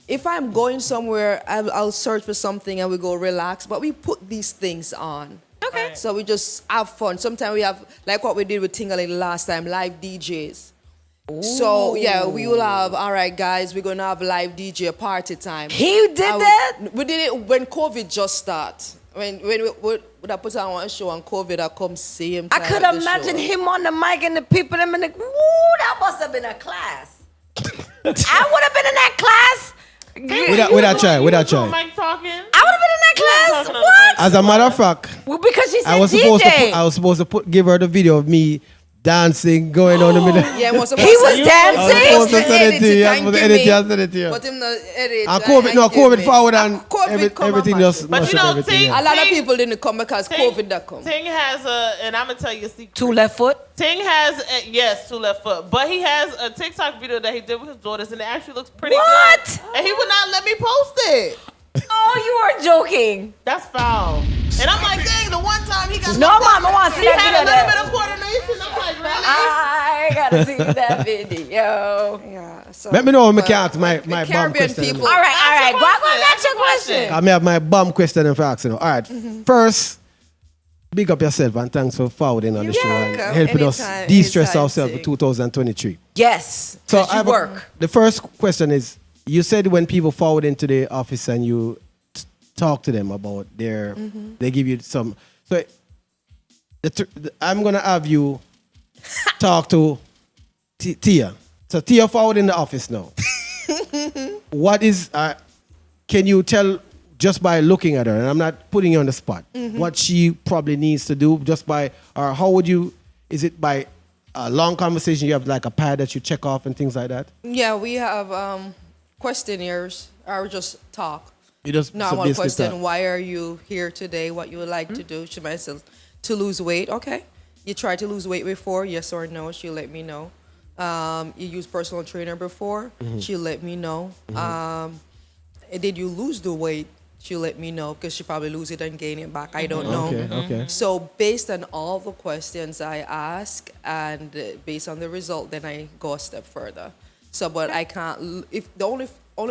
S3: if I'm going somewhere, I'll search for something and we go relax, but we put these things on.
S1: Okay.
S3: So we just have fun. Sometimes we have, like what we did with Tingaling last time, live DJs. So yeah, we will have, all right guys, we're gonna have live DJ party time.
S1: He did
S3: And
S1: that?
S3: We did it when COVID just started. When we I put on one show and COVID, I come see him.
S1: I could imagine him on the mic and the people, them in the, woo, that must have been a class. I would have been in that class.
S2: Without try.
S4: Mike talking.
S1: I would have been in that class.
S4: talking on the
S1: What?
S2: As a matter of fact,
S1: Well, because she said
S2: I was
S1: DJ.
S2: supposed to give her the video of me dancing, going on the middle.
S3: Yeah,
S1: He was dancing?
S2: I was supposed to send it to you. I was
S3: and
S2: supposed to
S3: give
S2: edit
S3: me.
S2: it and send it to you.
S3: But him not edit.
S2: And COVID forward and
S3: COVID come
S2: everything
S3: up
S2: just
S3: and-
S4: But
S2: mash
S4: you
S2: up
S4: know,
S2: everything.
S4: Ting-
S3: A lot of people didn't come because COVID that come.
S4: Ting has and I'm gonna tell you a secret.
S1: 2 left foot.
S4: Ting has, yes, 2 left foot, but he has a TikTok video that he did with his daughters, and it actually looks pretty
S1: What?
S4: good. And he would not let me post it.
S1: Oh, you are joking.
S4: That's foul. And I'm like, dang, the one time he got
S1: No, Mom, I want to see
S4: he had a
S1: that
S4: little
S1: video.
S4: bit of coordination. I'm like, really?
S1: I gotta see that video.
S3: Yeah. So,
S2: Let me know when I
S3: but
S2: can ask my bomb
S3: Caribbean
S2: question.
S3: people.
S1: All right. Go on,
S4: Ask
S1: that's your
S4: your question.
S1: question.
S2: I may have my bomb question for asking. All right. First, big up yourself and thanks for forwarding on the show and
S3: welcome.
S2: helping us
S3: Anytime,
S2: de-stress
S3: anytime,
S2: ourselves for
S3: Ting.
S2: 2023.
S1: Yes.
S2: So
S1: So you work.
S2: The first question is, you said when people forward into the office and you talk to them about their, they give you some. So I'm gonna have you talk to Tia. So Tia forward in the office now. What is? Can you tell just by looking at her? And I'm not putting you on the spot. What she probably needs to do just by, or how would you? Is it by a long conversation? You have like a pad that you check off and things like that.
S3: Yeah, we have questionnaires or just talk.
S2: You just
S3: Normal
S2: basically
S3: question,
S2: talk.
S3: why are you here today? What you would like to do? She might say, to lose weight. Okay. You tried to lose weight before? Yes or no? She'll let me know. You used personal trainer before? She'll let me know. Did you lose the weight? She'll let me know because she probably lose it and gain it back. I don't know.
S2: Okay.
S3: So based on all the questions I ask and based on the result, then I go a step further. So, but I can't, if the only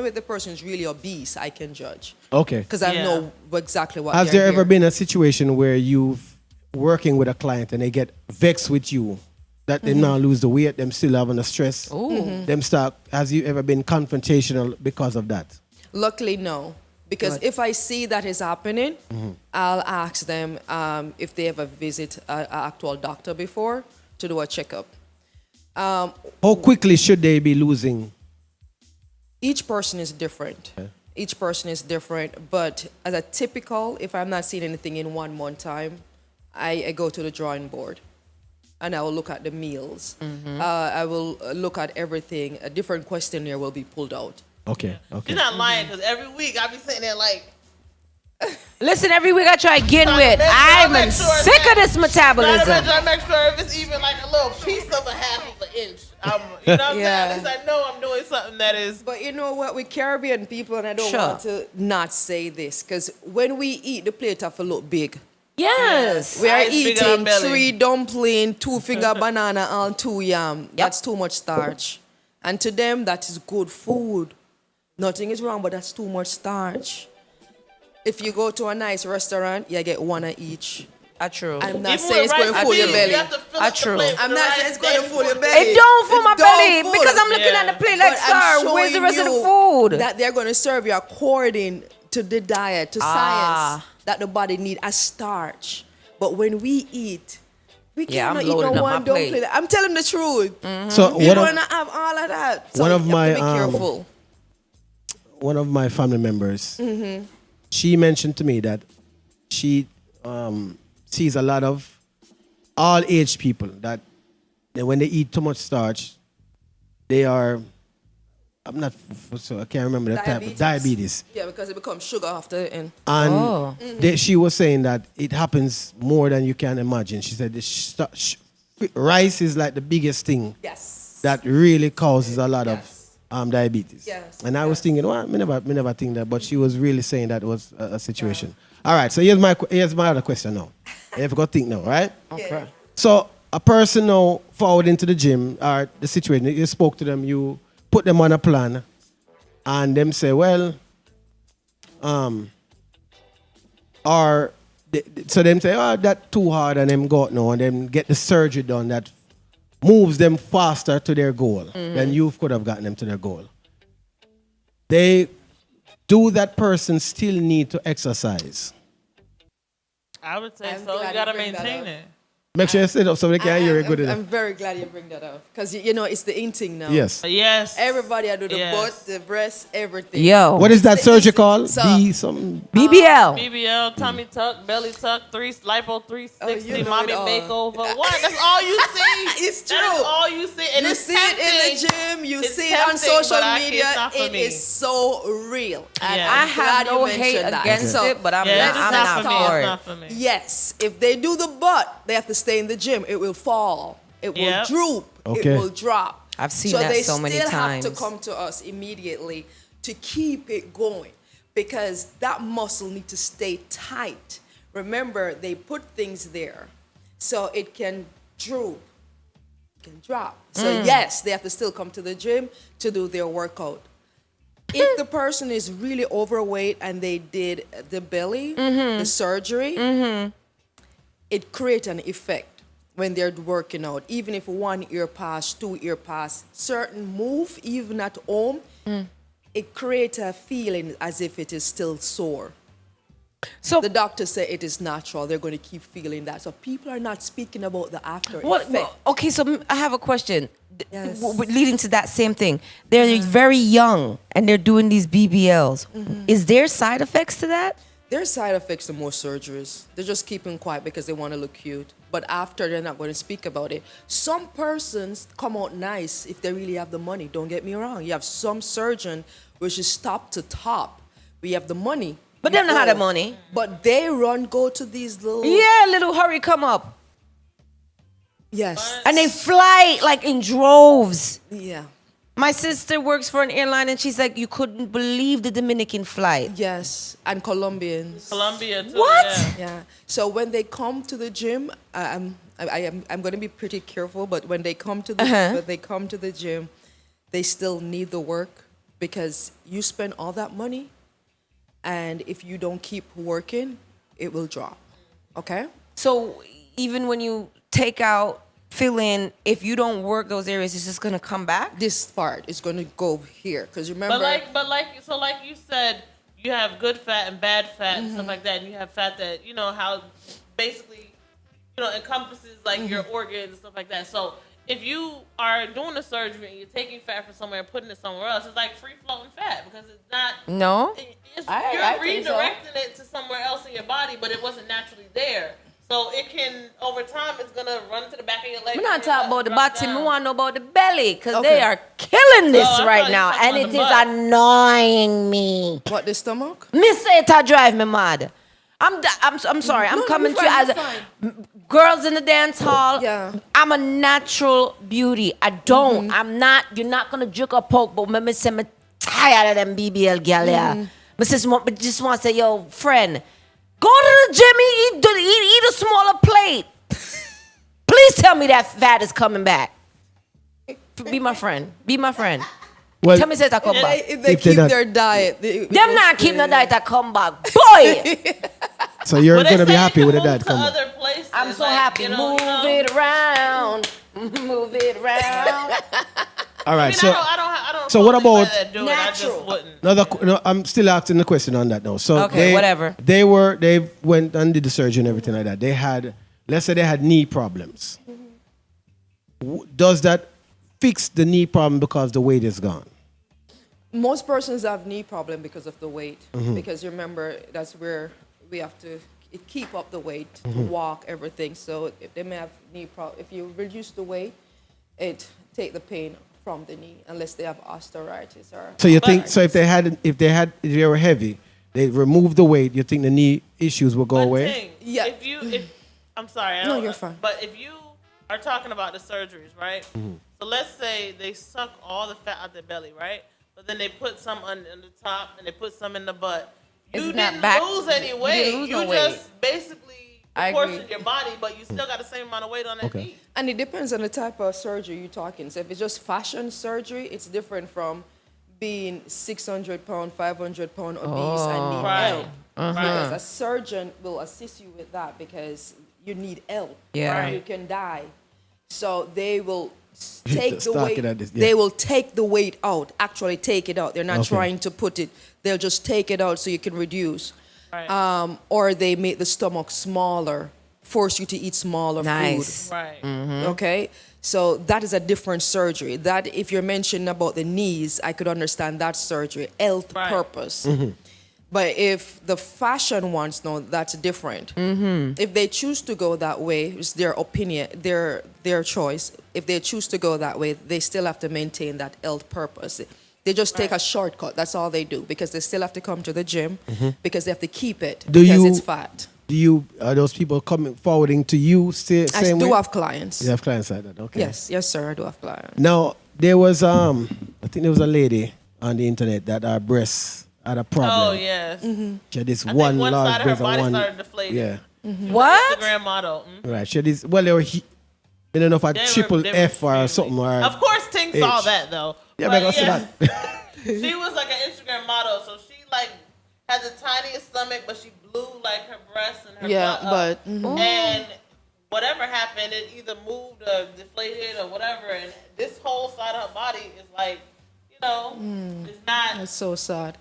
S3: if the person is really obese, I can judge.
S2: Okay.
S3: Because I
S4: Yeah.
S3: know exactly what
S2: Has
S3: they're
S2: there ever
S3: here.
S2: been a situation where you've working with a client and they get vexed with you that they now lose the weight, them still having the stress? Them start. Has you ever been confrontational because of that?
S3: Luckily, no. Because if I see that is happening, I'll ask them if they ever visit an actual doctor before to do a checkup.
S2: How quickly should they be losing?
S3: Each person is different. Each person is different. But as a typical, if I'm not seeing anything in 1 month time, I go to the drawing board and I will look at the meals. I will look at everything. A different questionnaire will be pulled out.
S2: Okay.
S4: She's not lying because every week I be sitting there like,
S1: Listen, every week I try again
S4: Trying to
S1: with.
S4: make sure-
S1: I'm
S4: make sure it's
S1: sick of
S4: not-
S1: this metabolism.
S4: trying to make sure if it's even like a little piece of a half of an inch. You know what I'm
S3: Yeah.
S4: saying? At least I know I'm doing something that is.
S3: But you know what, with Caribbean people, and I don't
S1: Sure.
S3: want to not say this, because when we eat, the plate have to look big.
S1: Yes.
S3: We are
S4: Size bigger than
S3: eating
S4: belly.
S3: 3 dumpling, 2 finger banana, and 2 yam. That's too much starch. And to them, that is good food. Nothing is wrong, but that's too much starch. If you go to a nice restaurant, you get one of each.
S1: True.
S3: I'm not
S4: Even
S3: saying
S4: with
S3: it's going to
S4: rice
S3: fool
S4: and
S3: your
S4: beans,
S3: belly.
S4: you have to fill up the
S1: True.
S4: plate with
S3: I'm
S4: the
S3: not
S4: rice,
S3: saying it's going to
S4: then
S3: fool your
S4: put-
S3: belly.
S1: It don't fool my
S3: It don't
S1: belly
S3: fool.
S1: because I'm looking
S4: Yeah.
S1: at the plate like,
S3: But I'm
S1: sir, where's the
S3: showing
S1: rest of the
S3: you
S1: food?
S3: That they're going to serve you according to the diet, to science that the body need as starch. But when we eat, we
S1: Yeah,
S3: cannot
S1: I'm
S3: eat no
S1: loading up
S3: one
S1: my plate.
S3: dumpling. I'm telling the truth.
S2: So
S3: You
S2: one
S3: want
S2: of,
S3: to have all of that. So
S2: one of
S3: you have to
S2: my,
S3: be careful.
S2: one of my family members, she mentioned to me that she sees a lot of all age people that when they eat too much starch, they are, I'm not, so I can't remember the type of diabetes.
S3: Yeah, because it becomes sugar after eating.
S2: And she was saying that it happens more than you can imagine. She said rice is like the biggest thing
S3: Yes.
S2: that really causes a lot of diabetes.
S3: Yes.
S2: And I was thinking, well, me never think that, but she was really saying that was a situation. All right, so here's my other question now. You have got to think now, right?
S3: Okay.
S2: So a person now forward into the gym or the situation, you spoke to them, you put them on a plan, and them say, well, so them say, oh, that's too hard, and them go out now, and then get the surgery done that moves them faster to their goal than you could have gotten them to their goal. That person still need to exercise?
S4: I would say
S3: I'm
S4: so.
S3: glad
S4: You gotta
S3: you bring that
S4: maintain
S3: up.
S4: it.
S2: Make sure you sit up so they can hear it good enough.
S3: I'm very glad you bring that up. Because, you know, it's the in thing now.
S2: Yes.
S4: Yes.
S3: Everybody I do the
S4: Yes.
S3: butt, the breast, everything.
S1: Yo.
S2: What is that surgery called?
S3: So-
S2: Something.
S1: BBL.
S4: BBL, tummy tuck, belly tuck, lipo 360,
S3: you know
S4: mommy
S3: it all.
S4: makeover. What? That's all you see.
S3: It's
S4: That
S3: true.
S4: is all you see. And
S3: You
S4: it's
S3: see it in the
S4: tempting.
S3: gym, you
S4: It's
S3: see it on
S4: tempting,
S3: social
S4: but I can't-
S3: media.
S4: it's not for
S3: It
S4: me.
S3: is so real. And
S4: Yeah.
S1: I
S3: I'm
S1: have
S3: glad
S1: no
S3: you
S1: hate
S3: mentioned that.
S1: against
S3: So,
S1: it, but I'm
S4: Yeah,
S1: not,
S4: it's
S1: I'm
S4: not
S1: not
S4: for me.
S1: for
S4: It's
S1: it.
S4: not for me.
S3: yes, if they do the butt, they have to stay in the gym. It will fall. It will
S4: Yep.
S3: droop.
S2: Okay.
S3: It will drop.
S1: I've seen
S3: so
S1: that
S3: they
S1: so many
S3: still have
S1: times.
S3: to come to us immediately to keep it going because that muscle needs to stay tight. Remember, they put things there so it can droop, can drop. So yes, they have to still come to the gym to do their workout. If the person is really overweight and they did the belly, the surgery, it creates an effect when they're working out. Even if 1 year pass, 2 year pass, certain move, even at home, it creates a feeling as if it is still sore.
S1: So
S3: The doctors say it is natural. They're going to keep feeling that. So people are not speaking about the after
S1: what?
S3: effect.
S1: Okay, so I have a question.
S3: Yes.
S1: Leading to that same thing, they're very young and they're doing these BBLs. Is there side effects to that?
S3: There's side effects to more surgeries. They're just keeping quiet because they want to look cute. But after, they're not going to speak about it. Some persons come out nice if they really have the money. Don't get me wrong. You have some surgeon which is top to top. We have the money.
S1: But they don't have the money.
S3: But they go to these little...
S1: Yeah, little hurry come up.
S3: Yes.
S1: And they fly like in droves.
S3: Yeah.
S1: My sister works for an airline and she's like, you couldn't believe the Dominican flight.
S3: Yes. And Colombians.
S4: Colombia too.
S1: What?
S4: Yeah.
S3: Yeah. So when they come to the gym, I'm going to be pretty careful. But when they come to the gym, they still need the work because you spend all that money, and if you don't keep working, it will drop. Okay.
S1: So even when you take out, fill in, if you don't work those areas, it's just gonna come back?
S3: This part is going to go here because remember.
S4: Like you said, you have good fat and bad fat and stuff like that, and you have fat that how basically encompasses like your organs and stuff like that. So if you are doing a surgery and you're taking fat from somewhere and putting it somewhere else, it's like free flowing fat because it's not.
S1: No.
S3: I
S4: You're
S3: think so.
S4: redirecting it to somewhere else in your body, but it wasn't naturally there. So it can, over time, it's gonna run to the back of your leg.
S1: We're not
S4: and
S1: talking about the
S4: drop
S1: bottom.
S4: down.
S1: We want to know about the belly because
S3: Okay.
S1: they are killing this
S4: Oh, I
S1: right
S4: thought you
S1: now,
S4: were talking
S1: and it
S4: about
S1: is
S4: the butt.
S1: annoying me.
S3: What, the stomach?
S1: Miss it, drive me mad. I'm sorry. I'm
S3: No,
S1: coming
S3: you're
S1: to you
S3: fine,
S1: as
S3: you're
S1: girls in the dance hall.
S3: Yeah.
S1: I'm a natural beauty. I don't. I'm not. You're not gonna juke or poke, but me say me tired of them BBL gal. Yeah. But just want to say, yo, friend, go to the gym. Eat a smaller plate. Please tell me that fat is coming back. Be my friend. Be my friend.
S2: Well,
S1: Tell me say that come back.
S3: If they
S2: If they
S3: keep
S2: not-
S3: their diet,
S1: Them not keep no diet that come back. Boy!
S2: so you're
S4: But they
S2: going to be
S4: say
S2: happy
S4: you
S2: with
S4: can
S2: the
S4: move
S2: dad
S4: to
S2: come back.
S4: other places,
S1: I'm so
S4: like,
S1: happy.
S4: you know,
S1: Move it around. Move it around.
S2: All right,
S4: I mean,
S2: so
S4: I don't.
S2: so what
S4: oppose
S2: about-
S4: anybody that do it. I just
S1: Natural.
S4: wouldn't.
S2: no, I'm still asking the question on that now. So
S1: Okay, whatever.
S2: They went and did the surgery and everything like that. They had, let's say they had knee problems. Does that fix the knee problem because the weight is gone?
S3: most persons have knee problem because of the weight. Because remember, that's where we have to keep up the weight, to walk, everything. So if they may have knee problem, if you reduce the weight, it take the pain from the knee, unless they have osteoarthritis or.
S2: So you think so if they were heavy, they removed the weight, you think the knee issues will go
S4: One
S2: away?
S4: thing,
S3: Yeah.
S4: if I'm sorry, I
S3: No,
S4: don't-
S3: you're fine.
S4: But if you are talking about the surgeries, right? So let's say they suck all the fat out their belly, right? But then they put some on the top and they put some in the butt. You
S1: Isn't that
S4: didn't
S1: back-
S4: lose any
S1: you
S4: weight.
S1: didn't lose
S4: You
S1: no weight.
S4: just basically
S1: I
S4: proportioned
S1: agree.
S4: your body, but you still got the same amount of weight on that
S2: Okay.
S4: knee.
S3: And it depends on the type of surgery you're talking. So if it's just fashion surgery, it's different from being 600 pound, 500 pound obese and need
S4: Right.
S3: help. Because a surgeon will assist you with that because you need help.
S1: Yeah.
S3: Or
S4: Right.
S3: you can die. So they will take the
S2: Stocking
S3: weight.
S2: at this, yeah.
S3: They will take the weight out. Actually, take it out. They're not
S2: Okay.
S3: trying to put it. They'll just take it out so you can reduce.
S4: Right.
S3: Or they make the stomach smaller, force you to eat smaller food.
S1: Nice.
S4: Right.
S3: Okay, so that is a different surgery. That if you're mentioning about the knees, I could understand that surgery, health
S4: Right.
S3: purpose. But if the fashion ones, no, that's different. If they choose to go that way, it's their opinion, their choice. If they choose to go that way, they still have to maintain that health purpose. They just take a shortcut. That's all they do because they still have to come to the gym because they have to keep it because it's fat.
S2: Are those people coming forwarding to you
S3: I
S2: same
S3: do
S2: way?
S3: have clients.
S2: You have clients like that, okay.
S3: Yes, sir, I do have clients.
S2: Now there was I think there was a lady on the internet that her breasts had a problem.
S4: Oh yes.
S2: She had this
S4: I
S2: one
S4: think one
S2: large
S4: side of her
S2: breast and
S4: body
S2: one.
S4: started deflating.
S2: Yeah.
S1: What?
S4: Instagram model.
S2: Right. She had this they were I don't know if a
S4: They were-
S2: triple
S4: they were
S2: F or
S4: extremely-
S2: something or
S4: Of course, Ting saw
S2: H.
S4: that though.
S2: Yeah,
S4: But
S2: but I see that.
S4: She was like an Instagram model, so she like had the tiniest stomach, but she blew like her breasts and her
S3: Yeah,
S4: butt up.
S3: but
S4: And whatever happened, it either moved or deflated or whatever. And this whole side of her body is like, you know, it's not.
S3: it's so sad.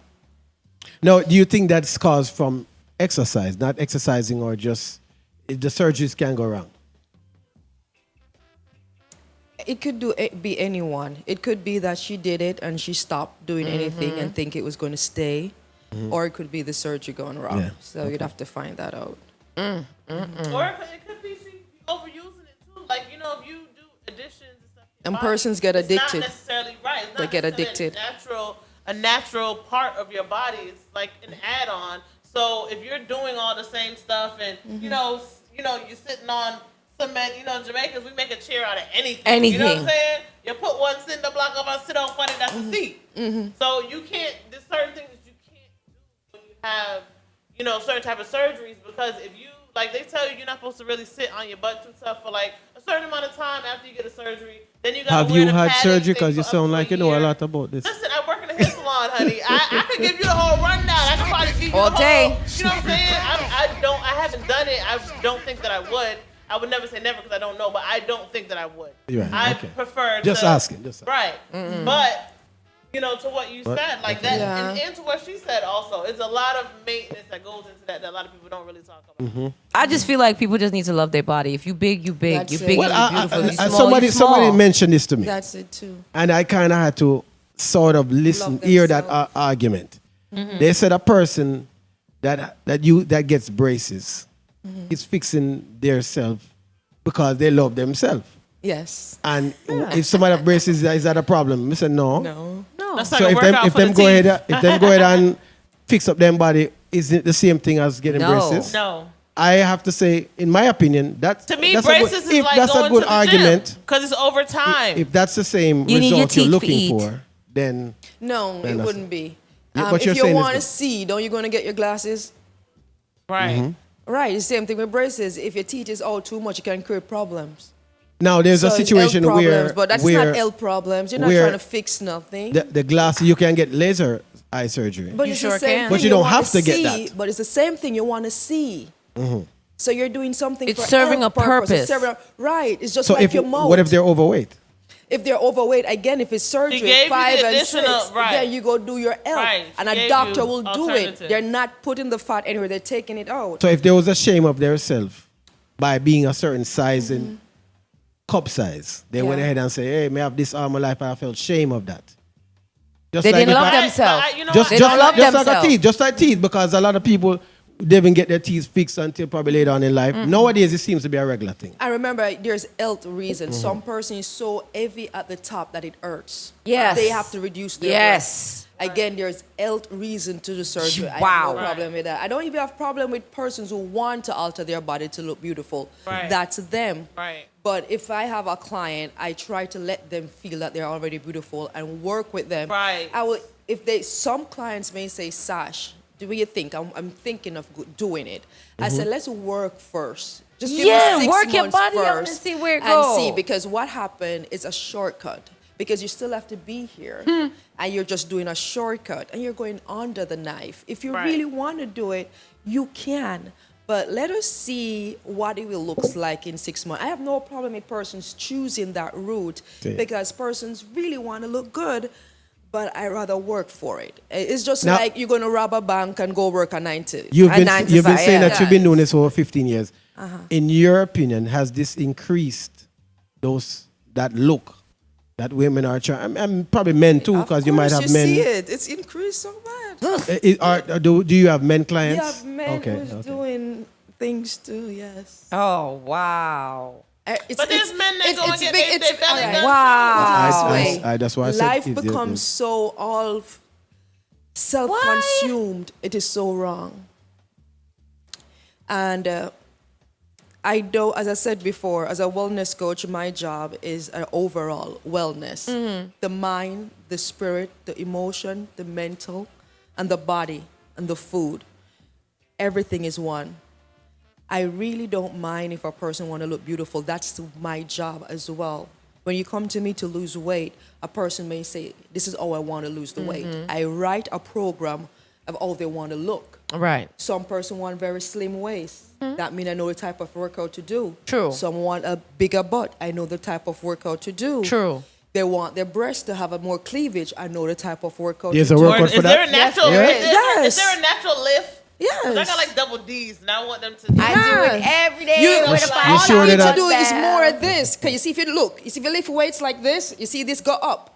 S2: Now, do you think that's caused from exercise, not exercising, or just the surgeries can go wrong?
S3: It could be anyone. It could be that she did it and she stopped doing anything and think it was going to stay, or it could be the surgery gone wrong.
S2: Yeah,
S3: So you'd have to find that out.
S4: Or it could be overusing it too. Like, you know, if you do additions and stuff. to your
S3: And
S4: body,
S3: persons get
S4: it's
S3: addicted.
S4: Not necessarily right. It's
S3: They
S4: not
S3: get
S4: necessarily
S3: addicted.
S4: A natural part of your body. It's like an add-on. So if you're doing all the same stuff and you know, you're sitting on cement. You know, Jamaicans, we make a chair out of anything. You know what I'm
S1: Anything.
S4: saying? You put one cinder block up and sit on funny. That's a seat. So you can't. There's certain things that you can't do when you have, you know, certain type of surgeries, because if you, like, they tell you you're not supposed to really sit on your butt too tough for like a certain amount of time after you get a surgery. Then you got
S2: Have
S4: wear
S2: you
S4: the
S2: had
S4: padding
S2: surgery?
S4: thing
S2: Because you
S4: for up
S2: sound
S4: to
S2: like you know a
S4: year.
S2: lot about this.
S4: Listen, I work in a hair salon, honey. I could give you the whole rundown. I could probably give you
S1: All
S4: the whole,
S1: day.
S4: you know what I'm saying? I haven't done it. I don't think that I would. I would never say never because I don't know, but I don't think that I would.
S2: Right,
S4: I
S2: okay.
S4: prefer
S2: Just
S4: to,
S2: asking.
S4: Right. But, you know, to what you said, like that,
S3: Yeah.
S4: and to what she said also, it's a lot of maintenance that goes into that a lot of people don't really talk about.
S1: I just feel like people just need to love their body. If you big, you big.
S3: That's
S1: You
S3: it.
S1: big,
S3: Well,
S1: you beautiful. You small,
S2: somebody
S1: you small.
S2: somebody mentioned this to me,
S3: That's it too.
S2: and I kind of had to sort of listen,
S3: Love
S2: hear that
S3: themselves.
S2: argument. They said a person that gets braces is fixing their self because they love themselves.
S3: Yes.
S2: And if somebody have braces, is that a problem? I said no.
S3: No.
S4: That's
S2: So
S4: like a
S2: if them
S4: workout
S2: if
S4: for
S2: them
S4: the
S2: go
S4: teeth.
S2: ahead if them go ahead and fix up them body, is it the same thing as getting
S1: No.
S2: braces?
S4: No.
S2: I have to say, in my opinion, that's
S4: To me,
S2: that's
S4: braces
S2: a good,
S4: is
S2: if
S4: like
S2: that's
S4: going
S2: a good
S4: to the
S2: argument.
S4: because it's over time.
S2: If that's the same
S1: You need your
S2: result you're
S1: teeth
S2: looking
S1: to eat.
S2: for, then
S3: No,
S2: Fair
S3: it
S2: enough.
S3: wouldn't be.
S2: Yeah, but
S3: If
S2: you're
S3: you
S2: saying it's
S3: want to
S2: good.
S3: see, don't you going to get your glasses?
S4: right.
S3: Right. The same thing with braces. If your teeth is out too much, it can create problems.
S2: Now there's
S3: So
S2: a
S3: it's
S2: situation
S3: health problems,
S2: where
S3: but that's
S2: where
S3: not health problems. You're not
S2: where
S3: trying to fix nothing.
S2: the glass you can get laser eye surgery.
S3: But
S1: You
S3: it's
S1: sure
S3: the same
S1: can.
S3: thing
S2: But you don't
S3: wanna
S2: have to get
S3: see,
S2: that.
S3: But it's the same thing you want to see. So you're doing something.
S1: It's
S3: for
S1: serving
S3: health
S1: a purpose.
S3: It's right. It's just
S2: So
S3: like
S2: if
S3: your mouth.
S2: what if they're overweight?
S3: If they're overweight, again, if it's surgery,
S4: gave you
S3: 5
S4: the
S3: and 6,
S4: additional- right.
S3: then you go do your health.
S4: Right.
S3: And
S4: She
S3: a
S4: gave
S3: doctor
S4: you
S3: will do it.
S4: alternatives.
S3: They're not putting the fat anywhere. They're taking it out.
S2: So if there was a shame of themselves by being a certain size in cup size, they went
S3: Yeah.
S2: ahead and say, "Hey, may I have this all my life," and I felt shame of that. Just
S1: They didn't
S2: if
S1: love
S2: I-
S1: themselves.
S4: You know
S2: Just,
S4: what?
S1: They don't love
S2: just like a
S1: themselves.
S2: teeth, just like teeth, because a lot of people they even get their teeth fixed until probably later on in life. Nowadays, it seems to be a regular thing.
S3: I remember there's health reasons.
S2: Mm-hmm.
S3: Some person is so heavy at the top that it hurts.
S1: Yes.
S3: They have to reduce their
S1: Yes.
S3: breath. Again, there's health reason to the surgery. I
S1: Wow.
S3: have no problem with that. I don't even have problem with persons who want to alter their body to look beautiful.
S4: Right.
S3: That's them.
S4: Right.
S3: But if I have a client, I try to let them feel that they're already beautiful and work with them.
S4: Right.
S3: I will. Some clients may say, "Sash, do you think I'm thinking of doing it?" I said, "Let's work first. Just give
S1: Yeah,
S3: me 6
S1: work your
S3: months
S1: body out and
S3: first
S1: see where it
S3: and
S1: go.
S3: see, because what happened is a shortcut. Because you still have to be here, and you're just doing a shortcut, and you're going under the knife. If you
S4: Right.
S3: really want to do it, you can. But let us see what it will look like in 6 months. I have no problem with persons choosing that route
S2: Yeah.
S3: because persons really want to look good, but I rather work for it. It's just
S2: Now-
S3: like you're going to rob a bank and go work a 90.
S2: You've
S1: A
S2: been
S1: 9 to
S2: you've been
S1: 5,
S2: saying
S1: yeah.
S2: that you've been doing this for over 15 years. In your opinion, has this increased that look that women are trying? And probably men too,
S3: Of
S2: because you might
S3: course,
S2: have
S3: you
S2: men.
S3: see it. It's increased so bad.
S2: Do you have men
S3: You
S2: clients?
S3: have men who's doing things too, yes.
S1: Oh, wow.
S4: But there's men that go and get
S3: big-
S4: their belly
S3: alright.
S4: done.
S1: Wow.
S2: That's why I said
S3: Life
S2: it's-
S3: becomes so all self-consumed. It is so wrong. And I do, as I said before, as a wellness coach, my job is an overall wellness. The mind, the spirit, the emotion, the mental, and the body, and the food. Everything is one. I really don't mind if a person want to look beautiful. That's my job as well. When you come to me to lose weight, a person may say, "This is how I want to lose the weight." I write a program of how they want to look.
S1: Right.
S3: Some person want very slim waist. That means I know the type of workout to do.
S1: True.
S3: Some want a bigger butt. I know the type of workout to do.
S1: True.
S3: They want their breasts to have a more cleavage. I know the type of workout
S2: There's
S3: to
S2: a
S3: do.
S2: workout
S4: Is
S2: for
S4: there a
S2: that?
S4: natural?
S3: Yes.
S4: Is there a natural lift?
S3: Yes.
S4: 'Cause I got like double D's, and I want them to.
S1: I do it every day.
S3: You,
S1: with a
S4: you
S1: five
S3: all
S2: sure
S3: you need
S2: that
S3: to do is
S1: band.
S3: more of this. Cause you see, if you lift weights like this, you see this go up.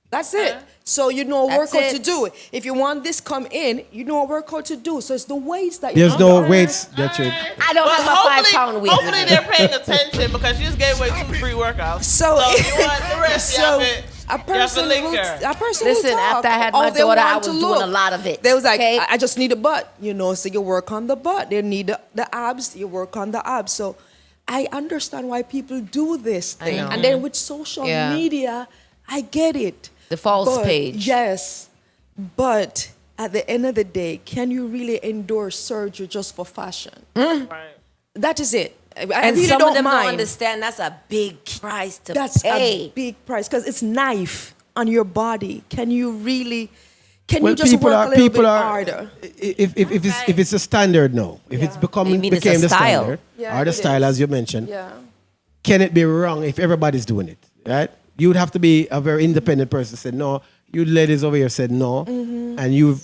S3: That's it. So you know a
S1: That's
S3: workout to
S1: it.
S3: do. If you want this come in, you know a workout to do. So it's the weights that
S2: There's
S3: you
S2: no weights that you.
S1: I don't have a 5 pound weight.
S4: Hopefully they're paying attention because you just gave away 2 free workouts.
S3: So,
S4: if you want the rest,
S3: so
S4: you have
S3: a person
S4: link
S3: will,
S4: her.
S3: a person
S1: Listen,
S3: will talk.
S1: after I had
S3: Oh,
S1: my
S3: they
S1: daughter, I
S3: want
S1: was
S3: to
S1: doing
S3: look.
S1: a lot of it.
S3: They was like,
S1: okay?
S3: I just need a butt, so you work on the butt. They need the abs, you work on the abs. So I understand why people do this thing.
S1: know.
S3: And then with social
S1: Yeah.
S3: media, I get it.
S1: The false
S3: But-
S1: page.
S3: Yes. But at the end of the day, can you really endorse surgery just for fashion?
S4: Right.
S3: That is it. I
S1: And
S3: really
S1: some
S3: don't
S1: of them
S3: mind.
S1: don't understand that's a big price to
S3: That's
S1: pay.
S3: a big price because it's knife on your body. Can you really? Can
S2: Well,
S3: you just work a little bit harder?
S2: If it's a standard now, if it's
S1: You
S2: becoming
S1: mean it's
S2: became
S1: a
S2: the
S1: style?
S2: standard
S3: Yeah,
S2: or the
S3: it
S2: style
S3: is.
S2: as you mentioned,
S3: Yeah.
S2: can it be wrong if everybody's doing it? Right? You would have to be a very independent person. Say no. You ladies over here said no, and you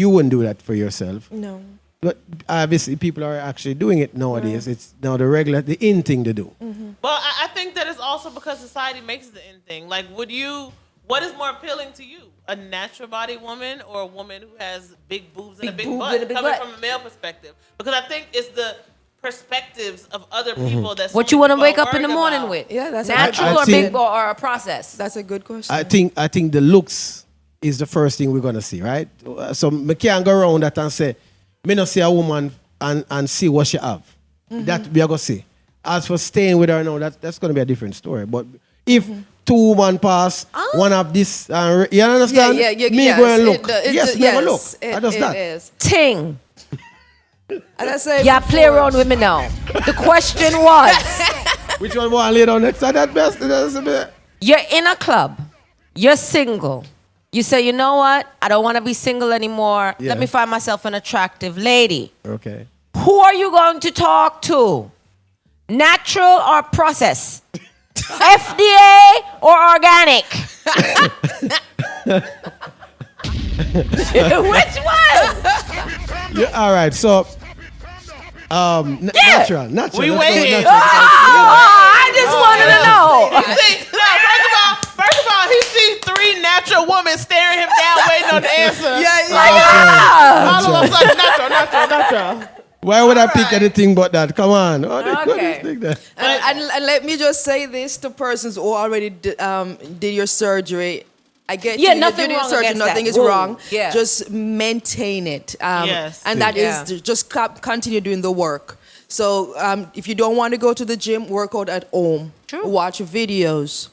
S2: wouldn't do that for yourself.
S3: No.
S2: But obviously, people are actually doing it nowadays. It's now the in thing to do.
S4: Well, I think that it's also because society makes it the end thing. Like, what is more appealing to you? A natural body woman or a woman who has big boobs and a big
S1: boobs
S4: butt?
S1: and a big
S4: Coming
S1: butt.
S4: from a male perspective. Because I think it's the perspectives of other people that
S1: What you want to
S4: want
S1: wake up in the morning with?
S3: Yeah, that's
S1: natural
S2: I
S1: or
S2: think-
S1: big or a process.
S3: That's a good question.
S2: I think the looks is the first thing we're gonna see, right? So me can't go around that and say, me not see a woman and see what she have. That we are gonna see. As for staying with her now, that's gonna be a different story. But if 2 women pass, one of this, you understand? Me go and look. Yes, me go look. I just that.
S3: is.
S1: Ting.
S3: And I say
S1: Yeah, play
S3: before,
S1: around with me now. The question was,
S2: Which one want to lay down next to that best?
S1: You're in a club. You're single. You say, you know what? I don't want to be single anymore.
S2: Yeah.
S1: Let me find myself an attractive lady.
S2: Okay.
S1: Who are you going to talk to? Natural or processed? FDA or organic? Which one?
S2: Yeah, all right, so natural.
S4: We
S2: Let's go
S4: waiting.
S2: natural.
S1: I just wanted to know.
S4: First of all, he sees 3 natural women staring him down, waiting on the answer.
S1: Yeah.
S4: All of us like natural.
S2: Why would I pick anything but that? Come on. Oh,
S1: Okay.
S3: And let me just say this to persons who already did your surgery. I get
S1: Yeah,
S3: you.
S1: nothing
S3: You did your
S1: wrong
S3: surgery,
S1: against
S3: nothing
S1: that.
S3: is
S1: Whoa.
S3: wrong.
S1: Yeah.
S3: Just maintain it.
S4: Yes.
S3: And that
S1: Yeah.
S3: is just continue doing the work. So if you don't want to go to the gym, work out at home.
S1: True.
S3: Watch videos.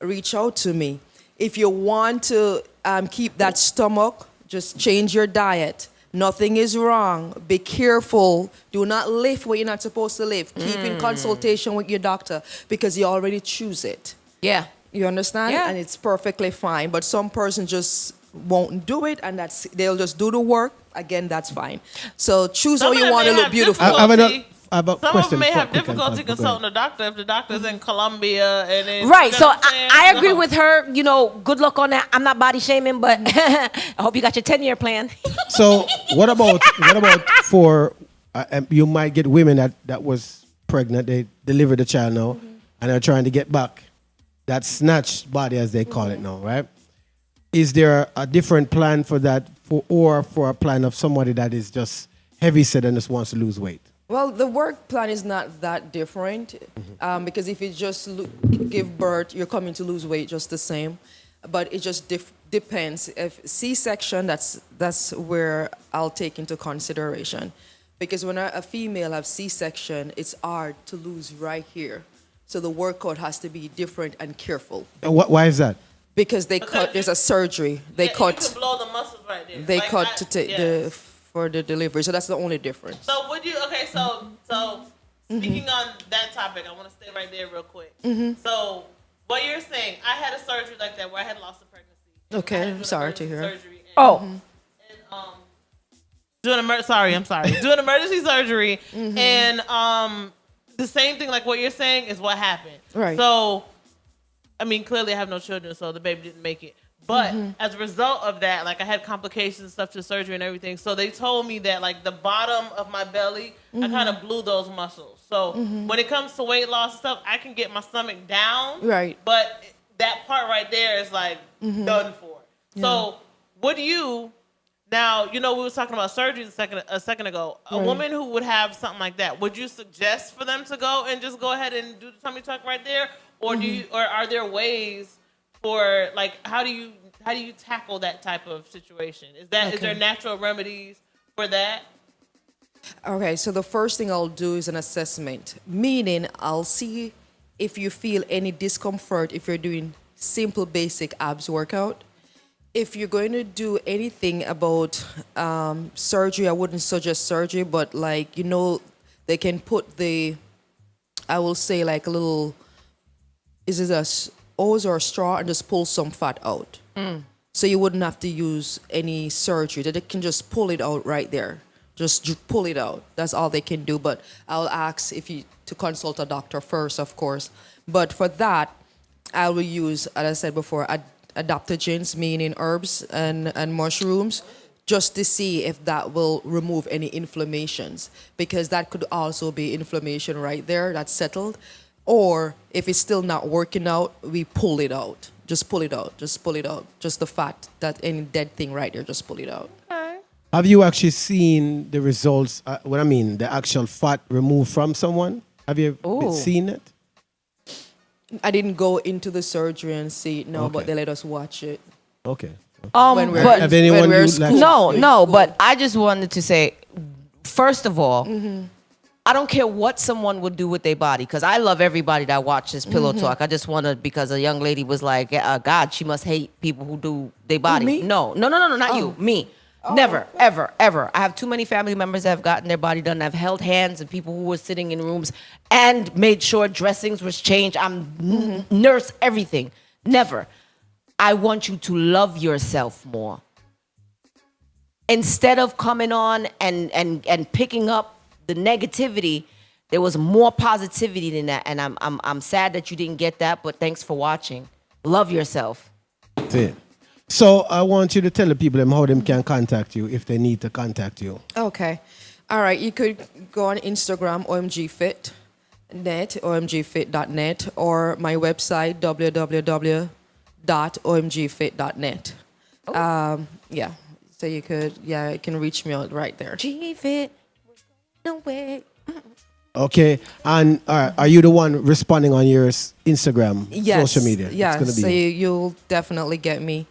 S3: Reach out to me. If you want to keep that stomach, just change your diet. Nothing is wrong. Be careful. Do not lift what you're not supposed to lift. Keep in consultation with your doctor because you already choose it.
S1: Yeah.
S3: You understand?
S1: Yeah.
S3: And it's perfectly fine. But some person just won't do it, and they'll just do the work. Again, that's fine. So choose how you want to look beautiful.
S2: I have a
S4: Some
S2: question
S4: of them may
S2: before-
S4: have
S2: quick and
S4: difficulty
S2: fast, go
S4: consulting a doctor if the doctor's in Colombia and then
S1: Right.
S4: you know
S1: So
S4: what I'm saying?
S1: I agree with her. You know, good luck on that. I'm not body shaming, but I hope you got your 10-year plan.
S2: So what about for you might get women that was pregnant, they delivered the child now, and they're trying to get back that snatched body as they call it now, right? Is there a different plan for that, or for a plan of somebody that is just heavy set and just wants to lose weight?
S3: Well, the work plan is not that different because if you just give birth, you're coming to lose weight just the same. But it just depends. If C-section, that's where I'll take into consideration. Because when a female has C-section, it's hard to lose right here. So the workout has to be different and careful.
S2: And why is that?
S3: Because they cut, there's a surgery. They
S4: You
S3: cut.
S4: can blow the muscles right there.
S3: They
S4: Like,
S3: cut to take for the delivery. So that's the only difference.
S4: So would you? Okay, so speaking on that topic, I want to stay right there real quick. So what you're saying, I had a surgery like that where I had lost a pregnancy.
S3: Okay,
S4: I had
S3: I'm
S4: an
S3: sorry to
S4: emergency
S3: hear.
S4: surgery and,
S1: Oh.
S4: doing emergency surgery, and the same thing like what you're saying is what happened.
S3: Right.
S4: So, I mean, clearly I have no children, so the baby didn't make it. But as a result of that, like I had complications and stuff to the surgery and everything. So they told me that like the bottom of my belly, I kind of blew those muscles. So when it comes to weight loss stuff, I can get my stomach down.
S3: Right.
S4: But that part right there is like done for. So would you, now, you know, we were talking about surgery a second ago. A
S3: Right.
S4: woman who would have something like that, would you suggest for them to go and just go ahead and do the tummy tuck right there? Or do you, or are there ways for like how do you tackle that type of situation? Is there natural remedies for that?
S3: Okay, so the first thing I'll do is an assessment, meaning I'll see if you feel any discomfort if you're doing simple basic abs workout. If you're going to do anything about surgery, I wouldn't suggest surgery, but like, you know, they can put I will say like a little, is it a hose or a straw, and just pull some fat out. So you wouldn't have to use any surgery. They can just pull it out right there. Just pull it out. That's all they can do. But I'll ask to consult a doctor first, of course. But for that, I will use, as I said before, adaptogens, meaning herbs and mushrooms, just to see if that will remove any inflammations. Because that could also be inflammation right there that's settled. Or if it's still not working out, we pull it out. Just pull it out. Just pull it out. Just the fat, that any dead thing right there, just pull it out.
S2: Have you actually seen the results? The actual fat removed from someone? Have you seen it?
S3: I didn't go into the surgery and see it, no,
S2: Okay.
S3: but they let us watch it.
S2: Okay.
S3: When we're,
S1: but
S2: Have anyone
S3: when we're
S2: used like-
S3: school.
S1: no, but I just wanted to say, first of all, I don't care what someone would do with their body, because I love everybody that watches Pillow Talk. I just want to, because a young lady was like, God, she must hate people who do their body.
S3: me?
S1: No, not you, me. Never, ever, ever. I have too many family members that have gotten their body done. I've held hands and people who were sitting in rooms and made sure dressings was changed. I'm nurse everything. Never. I want you to love yourself more. Instead of coming on and picking up the negativity, there was more positivity than that. And I'm sad that you didn't get that, but thanks for watching. Love yourself.
S2: That's it. So I want you to tell the people how them can contact you if they need to contact you.
S3: Okay. All right. You could go on Instagram, omgfit.net, omgfit.net, or my website, www.omgfit.net. Yeah. So you can reach me out right there.
S1: G-Fit. No way.
S2: Okay. And are you the one responding on your Instagram, social media?
S3: Yeah.
S2: It's gonna be
S3: So you'll definitely get me.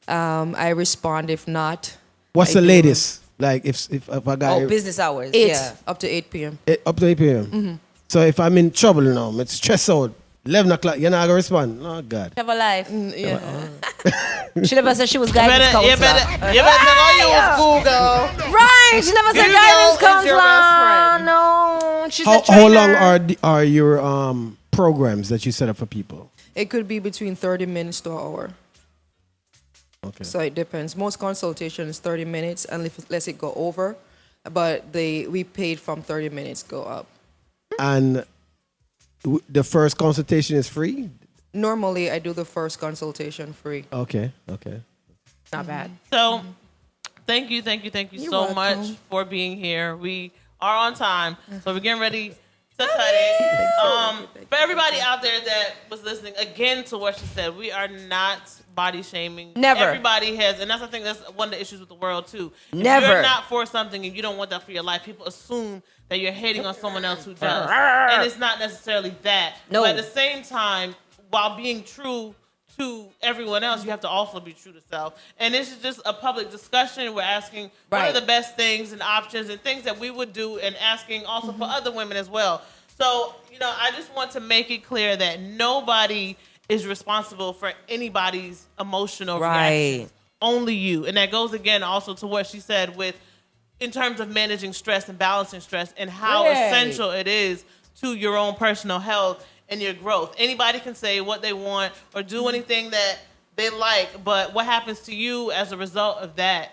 S3: I respond. If not,
S2: what's the latest? Like if a guy
S1: Business hours.
S3: 8
S1: Yeah.
S3: up to 8 p.m.
S2: up to 8 p.m. So if I'm in trouble now, I'm stressed out. 11 o'clock, you're not gonna respond. Oh God.
S1: Have a life.
S3: Yeah.
S1: She never said she was guidance
S4: You
S1: counselor.
S4: better use Google.
S1: Right. She never said
S4: Google
S1: guidance
S4: is your best
S1: counselor.
S4: friend.
S1: No. She's a
S2: How
S1: trainer.
S2: long are your programs that you set up for people?
S3: It could be between 30 minutes to an hour.
S2: Okay.
S3: So it depends. Most consultations 30 minutes, unless it go over. But we paid from 30 minutes go up.
S2: And the first consultation is free?
S3: Normally, I do the first consultation free.
S2: Okay.
S1: Not bad.
S4: So, thank you so
S3: welcome.
S4: much for being here. We are on time, so we're getting ready to cut it. For everybody out there that was listening, again to what she said, we are not body shaming.
S1: Never.
S4: Everybody has, and that's I think that's one of the issues with the world too. If
S1: Never.
S4: you're not for something and you don't want that for your life, people assume that you're hating on someone else who does, and it's not necessarily that.
S1: No.
S4: But at the same time, while being true to everyone else, you have to also be true to self. And this is just a public discussion. We're asking what are the best things and options and things that we would do, and asking also for other women as well. So, I just want to make it clear that nobody is responsible for anybody's emotional reactions. Only you. And that goes again also to what she said in terms of managing stress and balancing stress and how essential it is to your own personal health and your growth. Anybody can say what they want or do anything that they like, but what happens to you as a result of that,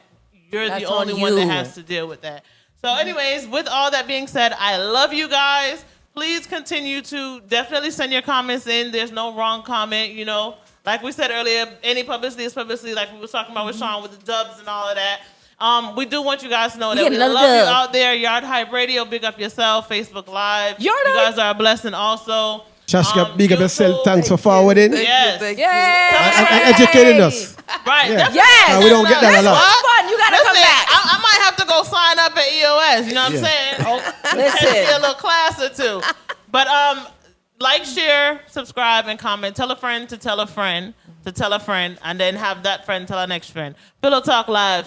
S4: you're
S1: That's
S4: the only
S1: on
S4: one that
S1: you.
S4: has to deal with that. So anyways, with all that being said, I love you guys. Please continue to definitely send your comments in. There's no wrong comment, Like we said earlier, any publicity is publicity, like we were talking about with Sean with the dubs and all of that. We do want you guys to know that we love you out there. Yard Hype Radio, big up yourself. Facebook Live. You guys are a blessing also.
S2: SASHGA, big up yourself. Thanks for forwarding
S4: Yes.
S3: Thank
S2: and educating us.
S4: Right.
S2: Yeah.
S1: Yes.
S2: We don't get that a lot.
S1: Fun. You gotta come back.
S4: I might have to go sign up at EOS. You know what I'm saying?
S1: Listen.
S4: Get a little class or two. But like, share, subscribe, and comment. Tell a friend to tell a friend to tell a friend, and then have that friend tell our next friend. Pillow Talk Live.